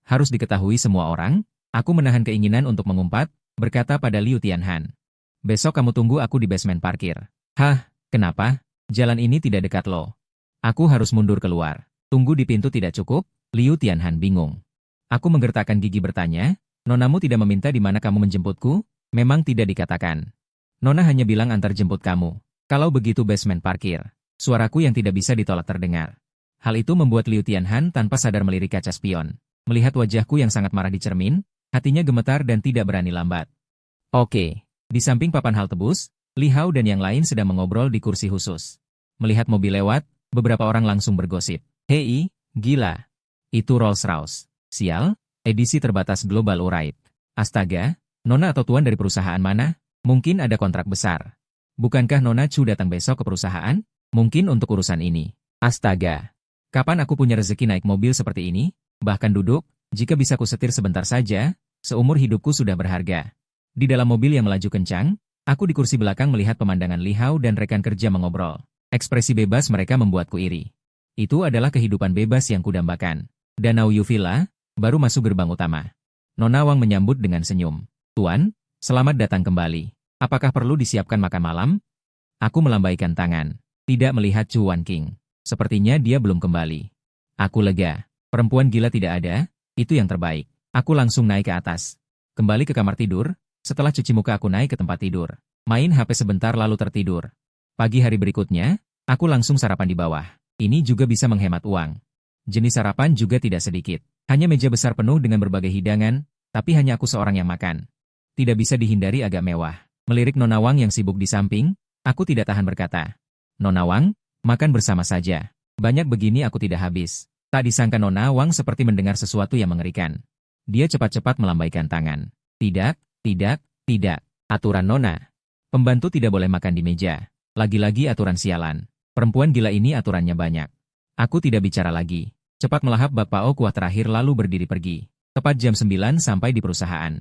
A: Harus diketahui semua orang, aku menahan keinginan untuk mengumpat, berkata pada Liu Tianhan. Besok kamu tunggu aku di basement parkir. Hah, kenapa? Jalan ini tidak dekat loh. Aku harus mundur keluar. Tunggu di pintu tidak cukup? Liu Tianhan bingung. Aku menggertakkan gigi bertanya, Nonamu tidak meminta di mana kamu menjemputku? Memang tidak dikatakan. Nona hanya bilang antar jemput kamu. Kalau begitu basement parkir. Suaraku yang tidak bisa ditolak terdengar. Hal itu membuat Liu Tianhan tanpa sadar melirik kaca spion. Melihat wajahku yang sangat marah di cermin, hatinya gemetar dan tidak berani lambat. Oke. Di samping papan halte bus, Li Hao dan yang lain sedang mengobrol di kursi khusus. Melihat mobil lewat, beberapa orang langsung bergosip. Hei, gila. Itu Rolls-Royce. Sial, edisi terbatas Global Urite. Astaga, Nona atau Tuan dari perusahaan mana? Mungkin ada kontrak besar. Bukankah Nona Chu datang besok ke perusahaan? Mungkin untuk urusan ini. Astaga, kapan aku punya rezeki naik mobil seperti ini? Bahkan duduk, jika bisa kusetir sebentar saja, seumur hidupku sudah berharga. Di dalam mobil yang melaju kencang, aku di kursi belakang melihat pemandangan Li Hao dan rekan kerja mengobrol. Ekspresi bebas mereka membuatku iri. Itu adalah kehidupan bebas yang kudambakan. Danau Yu Villa, baru masuk gerbang utama. Nona Wang menyambut dengan senyum. Tuan, selamat datang kembali. Apakah perlu disiapkan makan malam? Aku melambaikan tangan. Tidak melihat Chuan King. Sepertinya dia belum kembali. Aku lega. Perempuan gila tidak ada, itu yang terbaik. Aku langsung naik ke atas. Kembali ke kamar tidur, setelah cuci muka aku naik ke tempat tidur. Main HP sebentar lalu tertidur. Pagi hari berikutnya, aku langsung sarapan di bawah. Ini juga bisa menghemat uang. Jenis sarapan juga tidak sedikit. Hanya meja besar penuh dengan berbagai hidangan, tapi hanya aku seorang yang makan. Tidak bisa dihindari agak mewah. Melirik Nona Wang yang sibuk di samping, aku tidak tahan berkata. Nona Wang, makan bersama saja. Banyak begini aku tidak habis. Tak disangka Nona Wang seperti mendengar sesuatu yang mengerikan. Dia cepat-cepat melambaikan tangan. Tidak, tidak, tidak. Aturan Nona. Pembantu tidak boleh makan di meja. Lagi-lagi aturan sialan. Perempuan gila ini aturannya banyak. Aku tidak bicara lagi. Cepat melahap bak pao kuah terakhir lalu berdiri pergi. Tepat jam 9 sampai di perusahaan.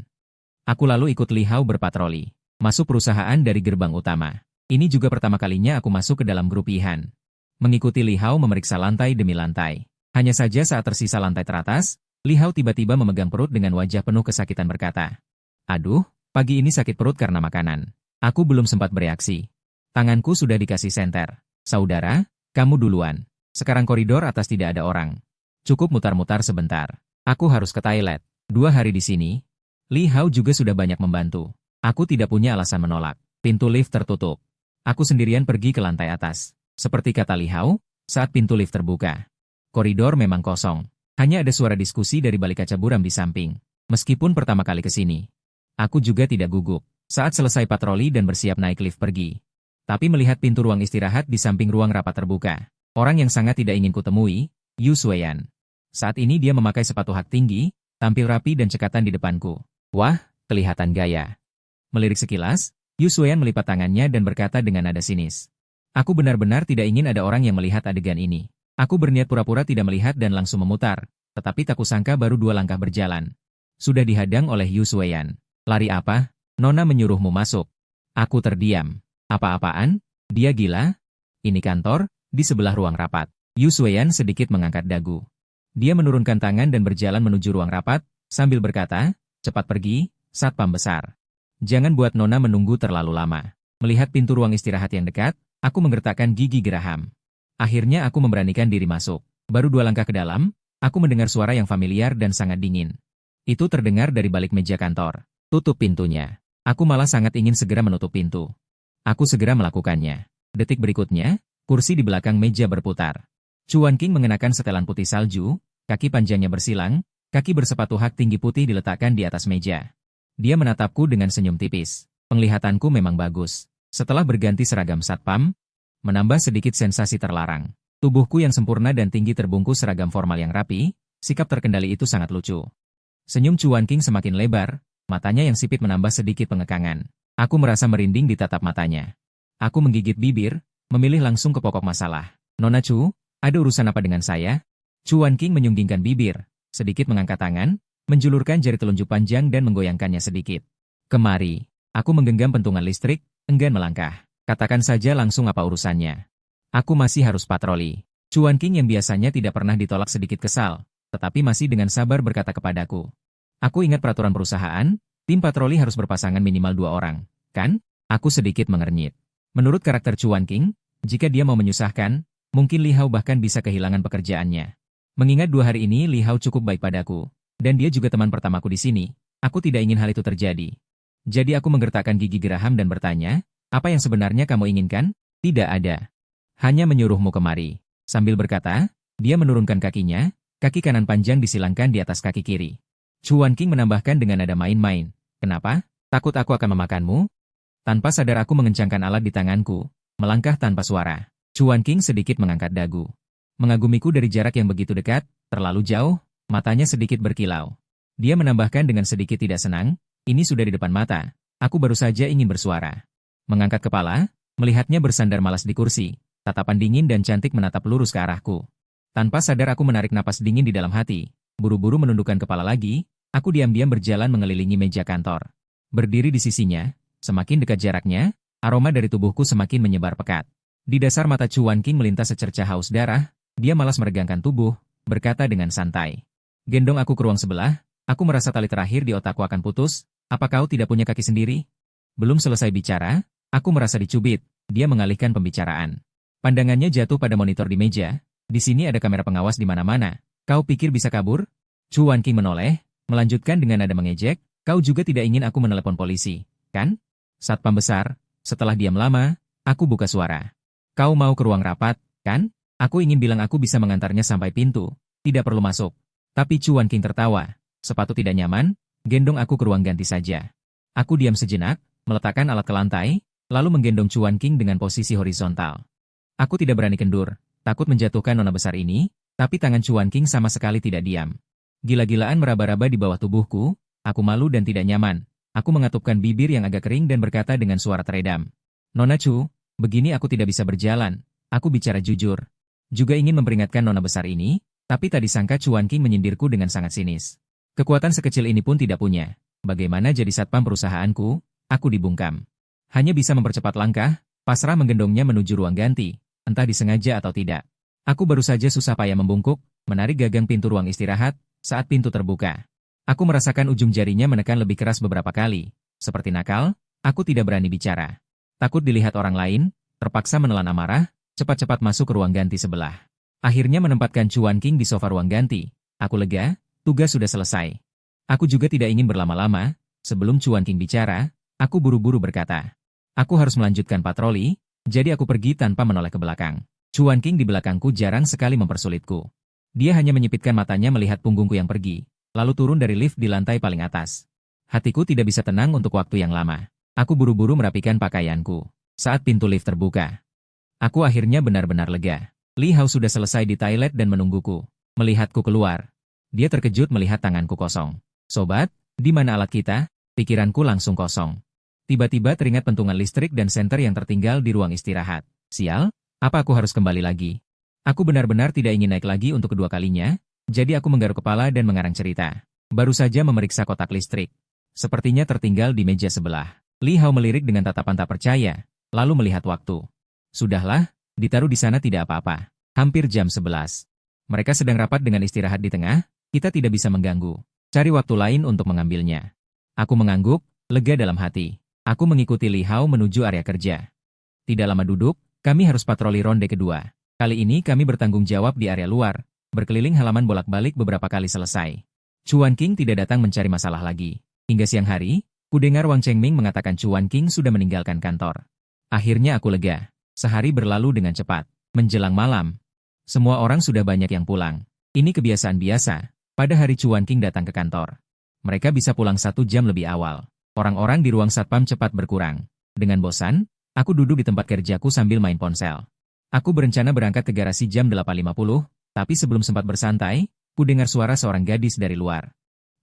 A: Aku lalu ikut Li Hao berpatroli. Masuk perusahaan dari gerbang utama. Ini juga pertama kalinya aku masuk ke dalam grup Yihan. Mengikuti Li Hao memeriksa lantai demi lantai. Hanya saja saat tersisa lantai teratas, Li Hao tiba-tiba memegang perut dengan wajah penuh kesakitan berkata. Aduh, pagi ini sakit perut karena makanan. Aku belum sempat bereaksi. Tanganku sudah dikasih senter. Saudara, kamu duluan. Sekarang koridor atas tidak ada orang. Cukup mutar-mutar sebentar. Aku harus ke toilet. 2 hari di sini. Li Hao juga sudah banyak membantu. Aku tidak punya alasan menolak. Pintu lift tertutup. Aku sendirian pergi ke lantai atas. Seperti kata Li Hao, saat pintu lift terbuka. Koridor memang kosong. Hanya ada suara diskusi dari balik kaca buram di samping. Meskipun pertama kali ke sini. Aku juga tidak gugup. Saat selesai patroli dan bersiap naik lift pergi. Tapi melihat pintu ruang istirahat di samping ruang rapat terbuka. Orang yang sangat tidak ingin kutemui, Yu Sueyan. Saat ini dia memakai sepatu hak tinggi, tampil rapi dan cekatan di depanku. Wah, kelihatan gaya. Melirik sekilas, Yu Sueyan melipat tangannya dan berkata dengan nada sinis. Aku benar-benar tidak ingin ada orang yang melihat adegan ini. Aku berniat pura-pura tidak melihat dan langsung memutar, tetapi tak kusangka baru 2 langkah berjalan. Sudah dihadang oleh Yu Sueyan. Lari apa? Nona menyuruhmu masuk. Aku terdiam. Apa-apaan? Dia gila? Ini kantor, di sebelah ruang rapat. Yu Sueyan sedikit mengangkat dagu. Dia menurunkan tangan dan berjalan menuju ruang rapat, sambil berkata, cepat pergi, satpam besar. Jangan buat Nona menunggu terlalu lama. Melihat pintu ruang istirahat yang dekat, aku menggertakkan gigi geraham. Akhirnya aku memberanikan diri masuk. Baru 2 langkah ke dalam, aku mendengar suara yang familiar dan sangat dingin. Itu terdengar dari balik meja kantor. Tutup pintunya. Aku malah sangat ingin segera menutup pintu. Aku segera melakukannya. Detik berikutnya, kursi di belakang meja berputar. Chuan King mengenakan setelan putih salju, kaki panjangnya bersilang, Kaki bersepatu hak tinggi putih diletakkan di atas meja. Dia menatapku dengan senyum tipis. Penglihatanku memang bagus. Setelah berganti seragam satpam, menambah sedikit sensasi terlarang. Tubuhku yang sempurna dan tinggi terbungkus seragam formal yang rapi, sikap terkendali itu sangat lucu. Senyum Chuan King semakin lebar, matanya yang sipit menambah sedikit pengekangan. Aku merasa merinding di tatap matanya. Aku menggigit bibir, memilih langsung ke pokok masalah. Nona Chu, ada urusan apa dengan saya? Chuan King menyunggingkan bibir, sedikit mengangkat tangan, menjulurkan jari telunjuk panjang dan menggoyangkannya sedikit. Kemari. Aku menggenggam pentungan listrik, enggan melangkah. Katakan saja langsung apa urusannya. Aku masih harus patroli. Chuan King yang biasanya tidak pernah ditolak sedikit kesal, tetapi masih dengan sabar berkata kepadaku. Aku ingat peraturan perusahaan, tim patroli harus berpasangan minimal 2 orang, kan? Aku sedikit mengernyit. Menurut karakter Chuan King, jika dia mau menyusahkan, mungkin Li Hao bahkan bisa kehilangan pekerjaannya. Mengingat 2 hari ini Li Hao cukup baik padaku, dan dia juga teman pertamaku di sini, aku tidak ingin hal itu terjadi. Jadi aku menggertakkan gigi geraham dan bertanya, apa yang sebenarnya kamu inginkan? Tidak ada. Hanya menyuruhmu kemari. Sambil berkata, dia menurunkan kakinya, kaki kanan panjang disilangkan di atas kaki kiri. Chuan King menambahkan dengan nada main-main. Kenapa? Takut aku akan memakanmu? Tanpa sadar aku mengencangkan alat di tanganku, melangkah tanpa suara. Chuan King sedikit mengangkat dagu. Mengagumiku dari jarak yang begitu dekat, terlalu jauh, matanya sedikit berkilau. Dia menambahkan dengan sedikit tidak senang, ini sudah di depan mata, aku baru saja ingin bersuara. Mengangkat kepala, melihatnya bersandar malas di kursi, tatapan dingin dan cantik menatap lurus ke arahku. Tanpa sadar aku menarik napas dingin di dalam hati, buru-buru menundukkan kepala lagi, aku diam-diam berjalan mengelilingi meja kantor. Berdiri di sisinya, semakin dekat jaraknya, aroma dari tubuhku semakin menyebar pekat. Di dasar mata Chuan King melintas secercah haus darah, dia malas meregangkan tubuh, berkata dengan santai. Gendong aku ke ruang sebelah, aku merasa tali terakhir di otakku akan putus, apa kau tidak punya kaki sendiri? Belum selesai bicara, aku merasa dicubit, dia mengalihkan pembicaraan. Pandangannya jatuh pada monitor di meja, di sini ada kamera pengawas di mana-mana, kau pikir bisa kabur? Chuan King menoleh, melanjutkan dengan nada mengejek, kau juga tidak ingin aku menelepon polisi, kan? Satpam besar, setelah diam lama, aku buka suara. Kau mau ke ruang rapat, kan? Aku ingin bilang aku bisa mengantarnya sampai pintu, tidak perlu masuk. Tapi Chuan King tertawa, sepatu tidak nyaman, gendong aku ke ruang ganti saja. Aku diam sejenak, meletakkan alat ke lantai, lalu menggendong Chuan King dengan posisi horizontal. Aku tidak berani kendur, takut menjatuhkan nona besar ini, tapi tangan Chuan King sama sekali tidak diam. Gila-gilaan meraba-raba di bawah tubuhku, aku malu dan tidak nyaman. Aku mengatupkan bibir yang agak kering dan berkata dengan suara teredam. Nona Chu, begini aku tidak bisa berjalan, aku bicara jujur. Juga ingin memperingatkan nona besar ini, tapi tak disangka Chuan King menyindirku dengan sangat sinis. Kekuatan sekecil ini pun tidak punya. Bagaimana jadi satpam perusahaanku? Aku dibungkam. Hanya bisa mempercepat langkah, pasrah menggendongnya menuju ruang ganti, entah disengaja atau tidak. Aku baru saja susah payah membungkuk, menarik gagang pintu ruang istirahat, saat pintu terbuka. Aku merasakan ujung jarinya menekan lebih keras beberapa kali. Seperti nakal, aku tidak berani bicara. Takut dilihat orang lain, terpaksa menelan amarah, cepat-cepat masuk ke ruang ganti sebelah. Akhirnya menempatkan Chuan King di sofa ruang ganti. Aku lega, tugas sudah selesai. Aku juga tidak ingin berlama-lama, sebelum Chuan King bicara, aku buru-buru berkata. Aku harus melanjutkan patroli, jadi aku pergi tanpa menoleh ke belakang. Chuan King di belakangku jarang sekali mempersulitku. Dia hanya menyipitkan matanya melihat punggungku yang pergi, lalu turun dari lift di lantai paling atas. Hatiku tidak bisa tenang untuk waktu yang lama. Aku buru-buru merapikan pakaianku. Saat pintu lift terbuka, aku akhirnya benar-benar lega. Li Hao sudah selesai di toilet dan menungguku. Melihatku keluar, dia terkejut melihat tanganku kosong. Sobat, di mana alat kita? Pikiranku langsung kosong. Tiba-tiba teringat pentungan listrik dan senter yang tertinggal di ruang istirahat. Sial, apa aku harus kembali lagi? Aku benar-benar tidak ingin naik lagi untuk kedua kalinya, jadi aku menggaruk kepala dan mengarang cerita. Baru saja memeriksa kotak listrik. Sepertinya tertinggal di meja sebelah. Li Hao melirik dengan tatapan tak percaya, lalu melihat waktu. Sudahlah, ditaruh di sana tidak apa-apa. Hampir jam 11. Mereka sedang rapat dengan istirahat di tengah, kita tidak bisa mengganggu. Cari waktu lain untuk mengambilnya. Aku mengangguk, lega dalam hati. Aku mengikuti Li Hao menuju area kerja. Tidak lama duduk, kami harus patroli ronde kedua. Kali ini kami bertanggung jawab di area luar, berkeliling halaman bolak-balik beberapa kali selesai. Chuan King tidak datang mencari masalah lagi. Hingga siang hari, kudengar Wang Chengming mengatakan Chuan King sudah meninggalkan kantor. Akhirnya aku lega. Sehari berlalu dengan cepat. Menjelang malam, semua orang sudah banyak yang pulang. Ini kebiasaan biasa. Pada hari Cuan King datang ke kantor. Mereka bisa pulang 1 jam lebih awal. Orang-orang di ruang satpam cepat berkurang. Dengan bosan, aku duduk di tempat kerjaku sambil main ponsel. Aku berencana berangkat ke garasi jam 8.50, tapi sebelum sempat bersantai, ku dengar suara seorang gadis dari luar.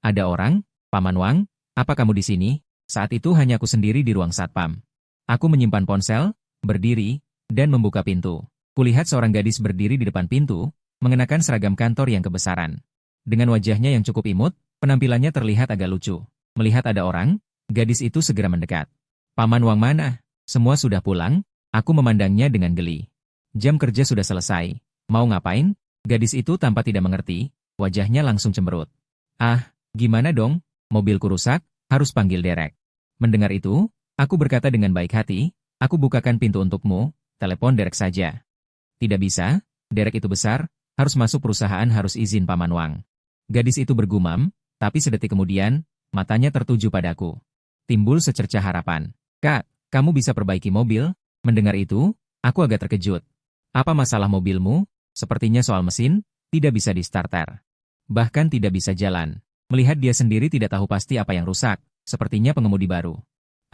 A: Ada orang? Paman Wang, apa kamu di sini? Saat itu hanya aku sendiri di ruang satpam. Aku menyimpan ponsel, berdiri, dan membuka pintu. Kulihat seorang gadis berdiri di depan pintu, mengenakan seragam kantor yang kebesaran. Dengan wajahnya yang cukup imut, penampilannya terlihat agak lucu. Melihat ada orang, gadis itu segera mendekat. Paman Wang mana? Semua sudah pulang? Aku memandangnya dengan geli. Jam kerja sudah selesai. Mau ngapain? Gadis itu tanpa tidak mengerti, wajahnya langsung cemberut. Ah, gimana dong? Mobilku rusak, harus panggil derek. Mendengar itu, aku berkata dengan baik hati, aku bukakan pintu untukmu, telepon derek saja. Tidak bisa, derek itu besar, harus masuk perusahaan harus izin Paman Wang. Gadis itu bergumam, tapi sedetik kemudian, matanya tertuju padaku. Timbul secercah harapan. Kak, kamu bisa perbaiki mobil? Mendengar itu, aku agak terkejut. Apa masalah mobilmu? Sepertinya soal mesin, tidak bisa di-starter. Bahkan tidak bisa jalan. Melihat dia sendiri tidak tahu pasti apa yang rusak, sepertinya pengemudi baru.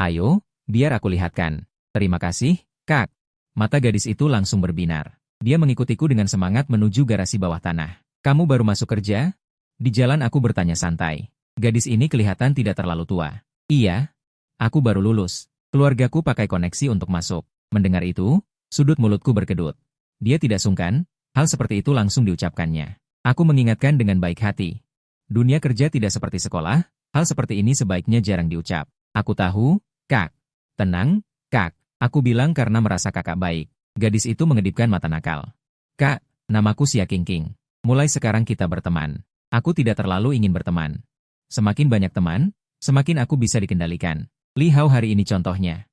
A: Ayo, biar aku lihatkan. Terima kasih, Kak. Mata gadis itu langsung berbinar. Dia mengikutiku dengan semangat menuju garasi bawah tanah. Kamu baru masuk kerja? Di jalan aku bertanya santai. Gadis ini kelihatan tidak terlalu tua. Iya, aku baru lulus. Keluargaku pakai koneksi untuk masuk. Mendengar itu, sudut mulutku berkedut. Dia tidak sungkan, hal seperti itu langsung diucapkannya. Aku mengingatkan dengan baik hati. Dunia kerja tidak seperti sekolah, hal seperti ini sebaiknya jarang diucap. Aku tahu, Kak. Tenang, Kak. Aku bilang karena merasa kakak baik. Gadis itu mengedipkan mata nakal. Kak, namaku Xia Qingqing. Mulai sekarang kita berteman. Aku tidak terlalu ingin berteman. Semakin banyak teman, semakin aku bisa dikendalikan. Li Hao hari ini contohnya.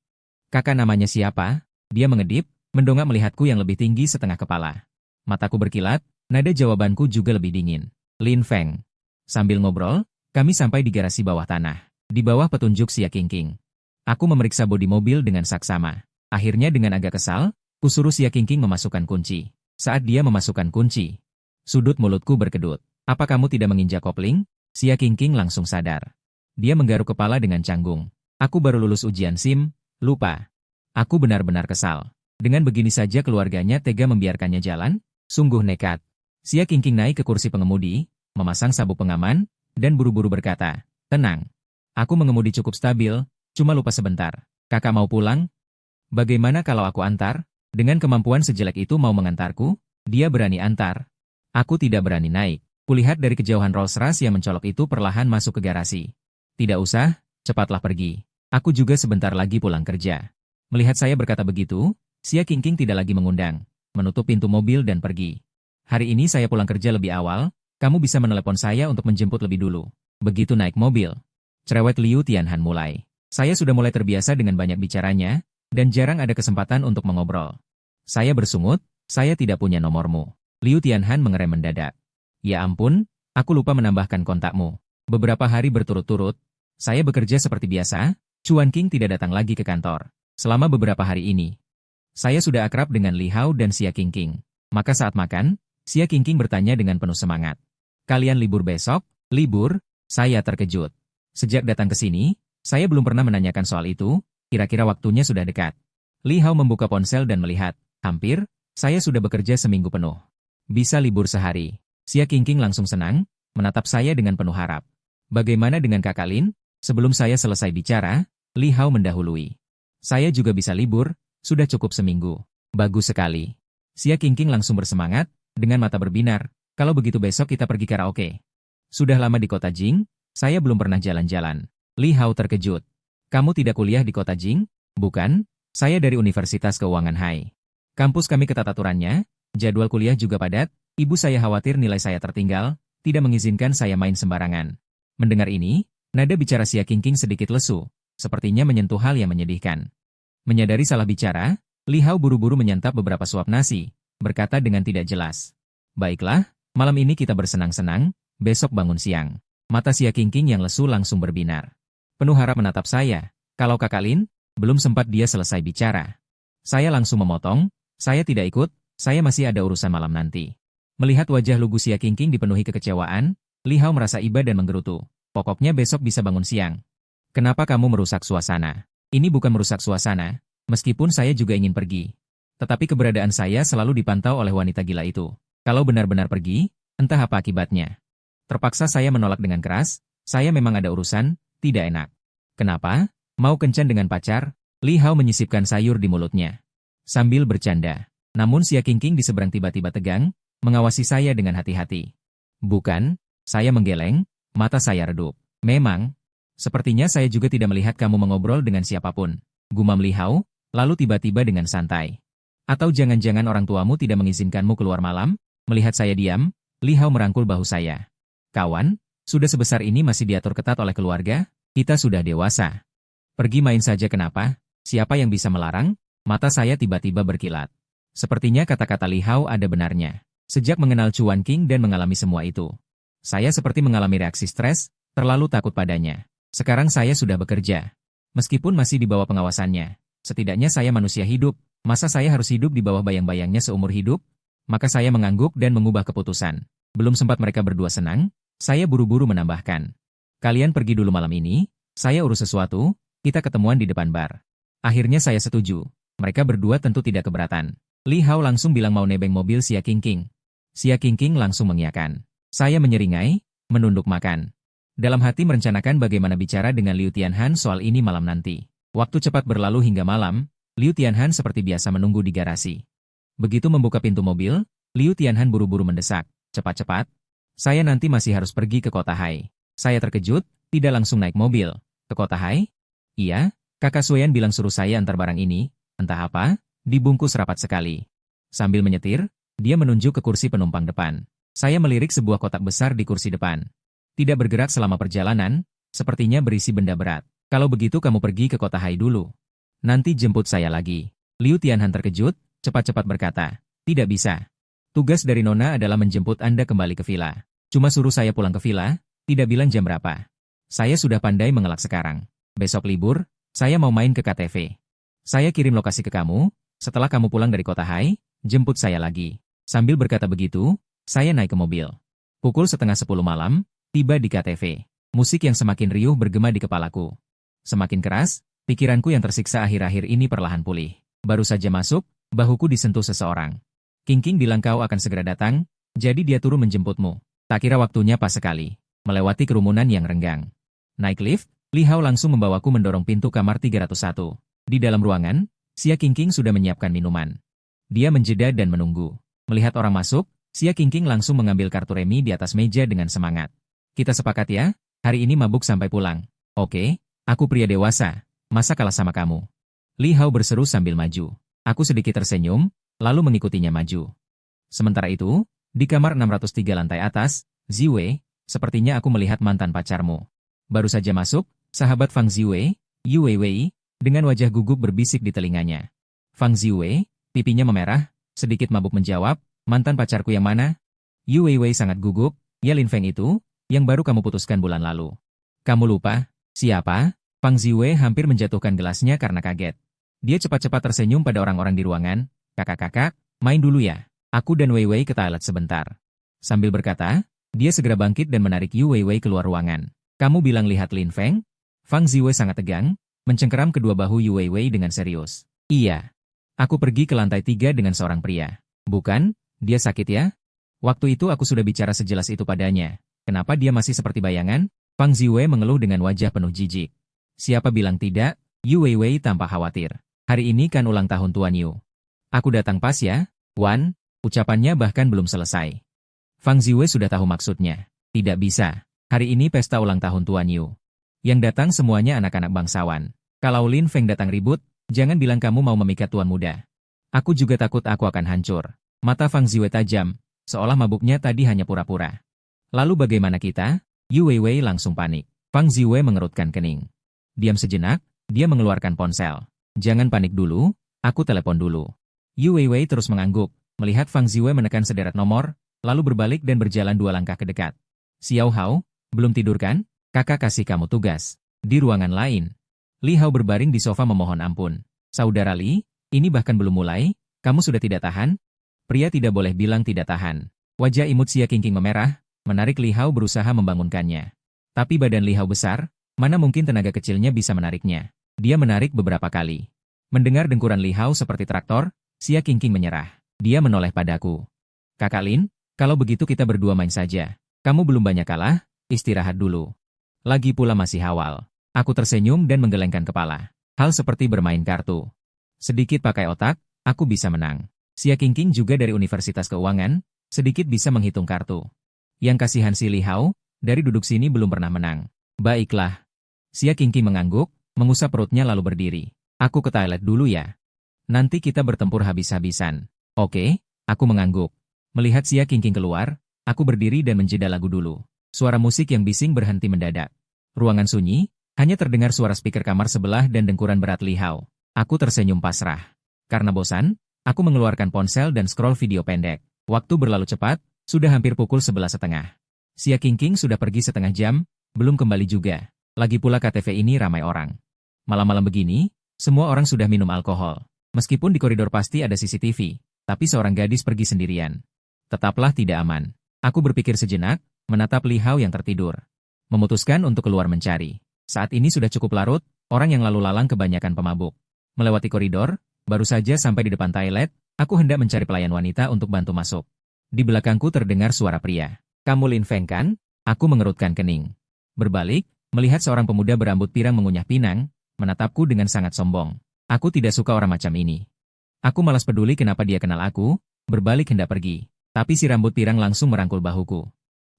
A: Kakak namanya siapa? Dia mengedip, mendongak melihatku yang lebih tinggi setengah kepala. Mataku berkilat, nada jawabanku juga lebih dingin. Lin Feng. Sambil ngobrol, kami sampai di garasi bawah tanah. Di bawah petunjuk Xia Qingqing. Aku memeriksa bodi mobil dengan saksama. Akhirnya dengan agak kesal, kusuruh Xia Qingqing memasukkan kunci. Saat dia memasukkan kunci, sudut mulutku berkedut. Apa kamu tidak menginjak kopling? Xia Qingqing langsung sadar. Dia menggaruk kepala dengan canggung. Aku baru lulus ujian SIM, lupa. Aku benar-benar kesal. Dengan begini saja keluarganya tega membiarkannya jalan? Sungguh nekat. Xia Qingqing naik ke kursi pengemudi, memasang sabuk pengaman, dan buru-buru berkata, tenang. Aku mengemudi cukup stabil, cuma lupa sebentar. Kakak mau pulang? Bagaimana kalau aku antar? Dengan kemampuan sejelek itu mau mengantarku? Dia berani antar. Aku tidak berani naik. Kulihat dari kejauhan Rolls-Royce yang mencolok itu perlahan masuk ke garasi. Tidak usah, cepatlah pergi. Aku juga sebentar lagi pulang kerja. Melihat saya berkata begitu, Xia Qingqing tidak lagi mengundang, menutup pintu mobil dan pergi. Hari ini saya pulang kerja lebih awal, kamu bisa menelepon saya untuk menjemput lebih dulu. Begitu naik mobil, cerewet Liu Tianhan mulai. Saya sudah mulai terbiasa dengan banyak bicaranya, dan jarang ada kesempatan untuk mengobrol. Saya bersungut, saya tidak punya nomormu. Liu Tianhan mengerem mendadak. Ya ampun, aku lupa menambahkan kontakmu. Beberapa hari berturut-turut, saya bekerja seperti biasa, Cuan King tidak datang lagi ke kantor. Selama beberapa hari ini, saya sudah akrab dengan Li Hao dan Xia Qingqing. Maka saat makan, Xia Qingqing bertanya dengan penuh semangat. Kalian libur besok? Libur? Saya terkejut. Sejak datang ke sini, saya belum pernah menanyakan soal itu, kira-kira waktunya sudah dekat. Li Hao membuka ponsel dan melihat, hampir, saya sudah bekerja seminggu penuh. Bisa libur sehari. Xia Qingqing langsung senang, menatap saya dengan penuh harap. Bagaimana dengan Kakak Lin? Sebelum saya selesai bicara, Li Hao mendahului. Saya juga bisa libur, sudah cukup seminggu. Bagus sekali. Xia Qingqing langsung bersemangat, dengan mata berbinar. Kalau begitu besok kita pergi karaoke. Sudah lama di kota Jing, saya belum pernah jalan-jalan. Li Hao terkejut. Kamu tidak kuliah di kota Jing? Bukan, saya dari Universitas Keuangan Hai. Kampus kami ketat aturannya, jadwal kuliah juga padat. Ibu saya khawatir nilai saya tertinggal, tidak mengizinkan saya main sembarangan. Mendengar ini, nada bicara Xia Qingqing sedikit lesu, sepertinya menyentuh hal yang menyedihkan. Menyadari salah bicara, Li Hao buru-buru menyantap beberapa suap nasi, berkata dengan tidak jelas. Baiklah, malam ini kita bersenang-senang, besok bangun siang. Mata Xia Qingqing yang lesu langsung berbinar. Penuh harap menatap saya. Kalau Kakak Lin, belum sempat dia selesai bicara. Saya langsung memotong, saya tidak ikut, saya masih ada urusan malam nanti. Melihat wajah lugu Xia Qingqing dipenuhi kekecewaan, Li Hao merasa iba dan menggerutu. Pokoknya besok bisa bangun siang. Kenapa kamu merusak suasana? Ini bukan merusak suasana, meskipun saya juga ingin pergi. Tetapi keberadaan saya selalu dipantau oleh wanita gila itu. Kalau benar-benar pergi, entah apa akibatnya. Terpaksa saya menolak dengan keras, saya memang ada urusan, tidak enak. Kenapa? Mau kencan dengan pacar? Li Hao menyisipkan sayur di mulutnya. Sambil bercanda. Namun Xia Qingqing di seberang tiba-tiba tegang, mengawasi saya dengan hati-hati. Bukan, saya menggeleng, mata saya redup. Memang, sepertinya saya juga tidak melihat kamu mengobrol dengan siapapun. Gumam Li Hao, lalu tiba-tiba dengan santai. Atau jangan-jangan orang tuamu tidak mengizinkanmu keluar malam? Melihat saya diam, Li Hao merangkul bahu saya. Kawan, sudah sebesar ini masih diatur ketat oleh keluarga? Kita sudah dewasa. Pergi main saja kenapa? Siapa yang bisa melarang? Mata saya tiba-tiba berkilat. Sepertinya kata-kata Li Hao ada benarnya. Sejak mengenal Chuan Qing dan mengalami semua itu, saya seperti mengalami reaksi stres, terlalu takut padanya. Sekarang saya sudah bekerja. Meskipun masih di bawah pengawasannya, setidaknya saya manusia hidup. Masa saya harus hidup di bawah bayang-bayangnya seumur hidup? Maka saya mengangguk dan mengubah keputusan. Belum sempat mereka berdua senang, saya buru-buru menambahkan. Kalian pergi dulu malam ini, saya urus sesuatu, kita ketemuan di depan bar. Akhirnya saya setuju. Mereka berdua tentu tidak keberatan. Li Hao langsung bilang mau nebeng mobil Xia Qingqing. Xia Qingqing langsung mengiyakan. Saya menyeringai, menunduk makan. Dalam hati merencanakan bagaimana bicara dengan Liu Tianhan soal ini malam nanti. Waktu cepat berlalu hingga malam, Liu Tianhan seperti biasa menunggu di garasi. Begitu membuka pintu mobil, Liu Tianhan buru-buru mendesak. Cepat-cepat. Saya nanti masih harus pergi ke kota Hai. Saya terkejut, tidak langsung naik mobil. Ke kota Hai? Iya, kakak Suyan bilang suruh saya antar barang ini. Entah apa, dibungkus rapat sekali. Sambil menyetir, dia menunjuk ke kursi penumpang depan. Saya melirik sebuah kotak besar di kursi depan. Tidak bergerak selama perjalanan, sepertinya berisi benda berat. Kalau begitu kamu pergi ke kota Hai dulu. Nanti jemput saya lagi. Liu Tianhan terkejut, cepat-cepat berkata, tidak bisa. Tugas dari Nona adalah menjemput Anda kembali ke villa. Cuma suruh saya pulang ke villa, tidak bilang jam berapa. Saya sudah pandai mengelak sekarang. Besok libur, saya mau main ke KTV. Saya kirim lokasi ke kamu, setelah kamu pulang dari kota Hai, jemput saya lagi. Sambil berkata begitu, saya naik ke mobil. Pukul 9:30 malam, tiba di KTV. Musik yang semakin riuh bergema di kepalaku. Semakin keras, pikiranku yang tersiksa akhir-akhir ini perlahan pulih. Baru saja masuk, bahuku disentuh seseorang. Qingqing bilang kau akan segera datang, jadi dia turun menjemputmu. Tak kira waktunya pas sekali. Melewati kerumunan yang renggang. Naik lift, Li Hao langsung membawaku mendorong pintu kamar 301. Di dalam ruangan, Xia Qingqing sudah menyiapkan minuman. Dia menjeda dan menunggu. Melihat orang masuk, Xia Qingqing langsung mengambil kartu remi di atas meja dengan semangat. Kita sepakat ya, hari ini mabuk sampai pulang. Oke, aku pria dewasa, masa kalah sama kamu? Li Hao berseru sambil maju. Aku sedikit tersenyum, lalu mengikutinya maju. Sementara itu, di kamar 603 lantai atas, Ziwei, sepertinya aku melihat mantan pacarmu. Baru saja masuk, sahabat Fang Ziwei, Yu Weiwei, dengan wajah gugup berbisik di telinganya. Fang Ziwei, pipinya memerah, sedikit mabuk menjawab, mantan pacarku yang mana? Yu Weiwei sangat gugup, ya Lin Feng itu, yang baru kamu putuskan bulan lalu. Kamu lupa? Siapa? Fang Ziwei hampir menjatuhkan gelasnya karena kaget. Dia cepat-cepat tersenyum pada orang-orang di ruangan. Kakak-kakak, main dulu ya. Aku dan Weiwei ke toilet sebentar. Sambil berkata, dia segera bangkit dan menarik Yu Weiwei keluar ruangan. Kamu bilang lihat Lin Feng? Fang Ziwei sangat tegang, mencengkeram kedua bahu Yu Weiwei dengan serius. Iya. Aku pergi ke lantai 3 dengan seorang pria. Bukan, dia sakit ya? Waktu itu aku sudah bicara sejelas itu padanya. Kenapa dia masih seperti bayangan? Fang Ziwei mengeluh dengan wajah penuh jijik. Siapa bilang tidak? Yu Weiwei tampak khawatir. Hari ini kan ulang tahun Tuan Yu. Aku datang pas ya, Wan. Ucapannya bahkan belum selesai. Fang Ziwei sudah tahu maksudnya. Tidak bisa. Hari ini pesta ulang tahun Tuan Yu. Yang datang semuanya anak-anak bangsawan. Kalau Lin Feng datang ribut, jangan bilang kamu mau memikat tuan muda. Aku juga takut aku akan hancur. Mata Fang Ziwei tajam, seolah mabuknya tadi hanya pura-pura. Lalu bagaimana kita? Yu Weiwei langsung panik. Fang Ziwei mengerutkan kening. Diam sejenak, dia mengeluarkan ponsel. Jangan panik dulu, aku telepon dulu. Yu Weiwei terus mengangguk, melihat Fang Ziwei menekan sederet nomor, lalu berbalik dan berjalan 2 langkah ke dekat. Xiao Hao, belum tidur kan? Kakak kasih kamu tugas. Di ruangan lain. Li Hao berbaring di sofa memohon ampun. Saudara Li, ini bahkan belum mulai, kamu sudah tidak tahan? Pria tidak boleh bilang tidak tahan. Wajah imut Xia Qingqing memerah, Menarik Li Hao berusaha membangunkannya. Tapi badan Li Hao besar, mana mungkin tenaga kecilnya bisa menariknya. Dia menarik beberapa kali. Mendengar dengkuran Li Hao seperti traktor, Xia Qingqing menyerah. Dia menoleh padaku. Kakak Lin, kalau begitu kita berdua main saja. Kamu belum banyak kalah, istirahat dulu. Lagi pula masih awal. Aku tersenyum dan menggelengkan kepala. Hal seperti bermain kartu. Sedikit pakai otak, aku bisa menang. Xia Qingqing juga dari Universitas Keuangan, sedikit bisa menghitung kartu. Yang kasihan si Li Hao, dari duduk sini belum pernah menang. Baiklah. Xia Qingqing mengangguk, mengusap perutnya lalu berdiri. Aku ke toilet dulu ya. Nanti kita bertempur habis-habisan. Oke, aku mengangguk. Melihat Xia Qingqing keluar, aku berdiri dan menjeda lagu dulu. Suara musik yang bising berhenti mendadak. Ruangan sunyi, hanya terdengar suara speaker kamar sebelah dan dengkuran berat Li Hao. Aku tersenyum pasrah. Karena bosan, aku mengeluarkan ponsel dan scroll video pendek. Waktu berlalu cepat, sudah hampir pukul 11.30. Xia Qingqing sudah pergi setengah jam, belum kembali juga. Lagi pula KTV ini ramai orang. Malam-malam begini, semua orang sudah minum alkohol. Meskipun di koridor pasti ada CCTV, tapi seorang gadis pergi sendirian. Tetaplah tidak aman. Aku berpikir sejenak, menatap Li Hao yang tertidur. Memutuskan untuk keluar mencari. Saat ini sudah cukup larut, orang yang lalu lalang kebanyakan pemabuk. Melewati koridor, baru saja sampai di depan toilet, aku hendak mencari pelayan wanita untuk bantu masuk. Di belakangku terdengar suara pria. Kamu Lin Feng kan? Aku mengerutkan kening. Berbalik, melihat seorang pemuda berambut pirang mengunyah pinang, menatapku dengan sangat sombong. Aku tidak suka orang macam ini. Aku malas peduli kenapa dia kenal aku, berbalik hendak pergi. Tapi si rambut pirang langsung merangkul bahuku.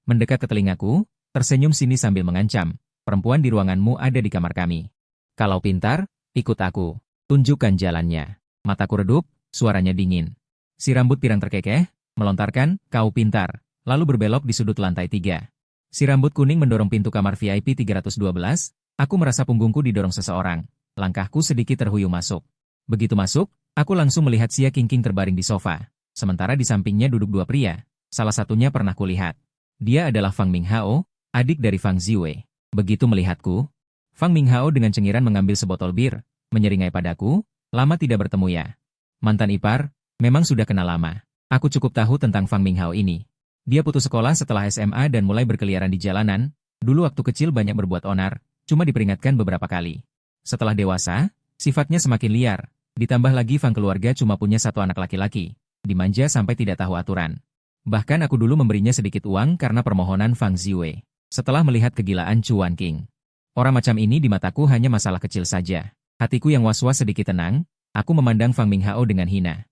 A: Mendekat ke telingaku, tersenyum sini sambil mengancam. Perempuan di ruanganmu ada di kamar kami. Kalau pintar, ikut aku. Tunjukkan jalannya. Mataku redup, suaranya dingin. Si rambut pirang terkekeh, melontarkan, kau pintar. Lalu berbelok di sudut lantai 3. Si rambut kuning mendorong pintu kamar VIP 312, aku merasa punggungku didorong seseorang. Langkahku sedikit terhuyung masuk. Begitu masuk, aku langsung melihat Xia Qingqing terbaring di sofa. Sementara di sampingnya duduk dua pria. Salah satunya pernah kulihat. Dia adalah Fang Minghao, adik dari Fang Ziwei. Begitu melihatku, Fang Minghao dengan cengiran mengambil sebotol bir, menyeringai padaku, lama tidak bertemu ya. Mantan ipar, memang sudah kenal lama. Aku cukup tahu tentang Fang Minghao ini. Dia putus sekolah setelah SMA dan mulai berkeliaran di jalanan. Dulu waktu kecil banyak berbuat onar, cuma diperingatkan beberapa kali. Setelah dewasa, sifatnya semakin liar. Ditambah lagi Fang keluarga cuma punya satu anak laki-laki. Dimanja sampai tidak tahu aturan. Bahkan aku dulu memberinya sedikit uang karena permohonan Fang Ziwei. Setelah melihat kegilaan Chuan Qing. Orang macam ini di mataku hanya masalah kecil saja. Hatiku yang was-was sedikit tenang, aku memandang Fang Minghao dengan hina.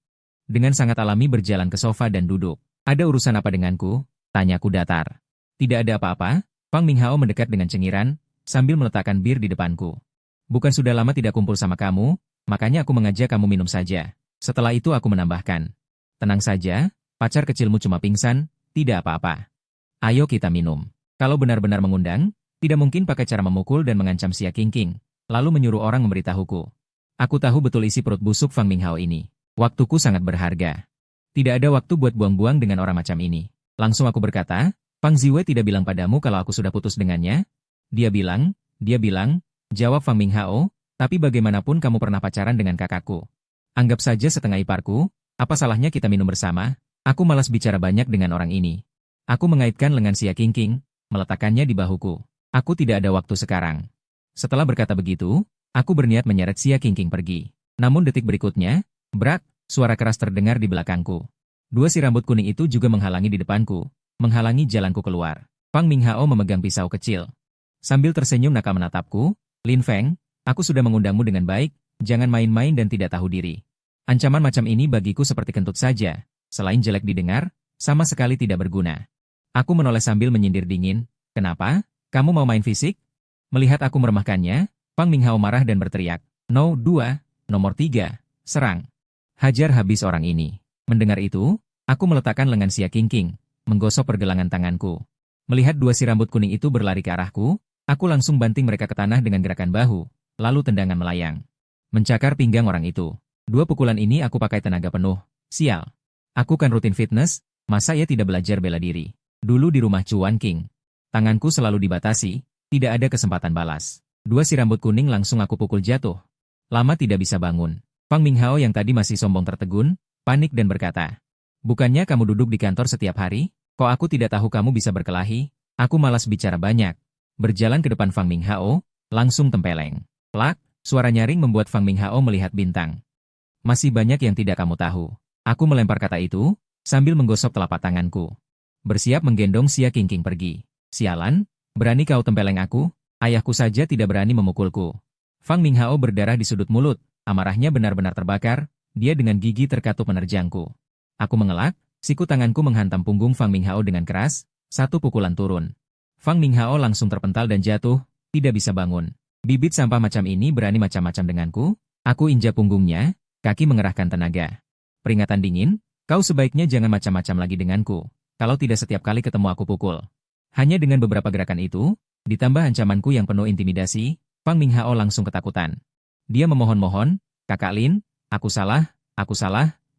A: Dengan sangat alami berjalan ke sofa dan duduk. Ada urusan apa denganku? Tanyaku datar. Tidak ada apa-apa, Fang Minghao mendekat dengan cengiran, sambil meletakkan bir di depanku. Bukan sudah lama tidak kumpul sama kamu, makanya aku mengajak kamu minum saja. Setelah itu aku menambahkan. Tenang saja, pacar kecilmu cuma pingsan, tidak apa-apa. Ayo kita minum. Kalau benar-benar mengundang, tidak mungkin pakai cara memukul dan mengancam Xia Qingqing, lalu menyuruh orang memberitahuku. Aku tahu betul isi perut busuk Fang Minghao ini. Waktuku sangat berharga. Tidak ada waktu buat buang-buang dengan orang macam ini. Langsung aku berkata, Fang Ziwei tidak bilang padamu kalau aku sudah putus dengannya? Dia bilang, jawab Fang Minghao, tapi bagaimanapun kamu pernah pacaran dengan kakakku. Anggap saja setengah iparku, apa salahnya kita minum bersama? Aku malas bicara banyak dengan orang ini. Aku mengaitkan lengan Xia Qingqing, meletakkannya di bahuku. Aku tidak ada waktu sekarang. Setelah berkata begitu, aku berniat menyeret Xia Qingqing pergi. Namun detik berikutnya, brak, suara keras terdengar di belakangku. Dua si rambut kuning itu juga menghalangi di depanku, menghalangi jalanku keluar. Fang Minghao memegang pisau kecil. Sambil tersenyum nakal menatapku, Lin Feng, aku sudah mengundangmu dengan baik, jangan main-main dan tidak tahu diri. Ancaman macam ini bagiku seperti kentut saja, selain jelek didengar, sama sekali tidak berguna. Aku menoleh sambil menyindir dingin, kenapa? Kamu mau main fisik? Melihat aku meremehkannya, Fang Minghao marah dan berteriak, No 2, nomor 3, serang. Hajar habis orang ini. Mendengar itu, aku meletakkan lengan Xia Qingqing, menggosok pergelangan tanganku. Melihat dua si rambut kuning itu berlari ke arahku, aku langsung banting mereka ke tanah dengan gerakan bahu, lalu tendangan melayang. Mencakar pinggang orang itu. Dua pukulan ini aku pakai tenaga penuh. Sial. Aku kan rutin fitness, masa ia tidak belajar bela diri? Dulu di rumah Chuan Qing. Tanganku selalu dibatasi, tidak ada kesempatan balas. Dua si rambut kuning langsung aku pukul jatuh. Lama tidak bisa bangun. Fang Minghao yang tadi masih sombong tertegun, panik dan berkata, bukannya kamu duduk di kantor setiap hari? Kok aku tidak tahu kamu bisa berkelahi? Aku malas bicara banyak. Berjalan ke depan Fang Minghao, langsung tempeleng. Plak, suara nyaring membuat Fang Minghao melihat bintang. Masih banyak yang tidak kamu tahu. Aku melempar kata itu, sambil menggosok telapak tanganku. Bersiap menggendong Xia Qingqing pergi. Sialan, berani kau tempeleng aku? Ayahku saja tidak berani memukulku. Fang Minghao berdarah di sudut mulut, amarahnya benar-benar terbakar, dia dengan gigi terkatup menerjangku. Aku mengelak, siku tanganku menghantam punggung Fang Minghao dengan keras, satu pukulan turun. Fang Minghao langsung terpental dan jatuh, tidak bisa bangun. Bibit sampah macam ini berani macam-macam denganku? Aku injak punggungnya, kaki mengerahkan tenaga. Peringatan dingin, kau sebaiknya jangan macam-macam lagi denganku. Kalau tidak setiap kali ketemu aku pukul. Hanya dengan beberapa gerakan itu, ditambah ancamanku yang penuh intimidasi, Fang Minghao langsung ketakutan. Dia memohon-mohon, Kakak Lin, aku salah,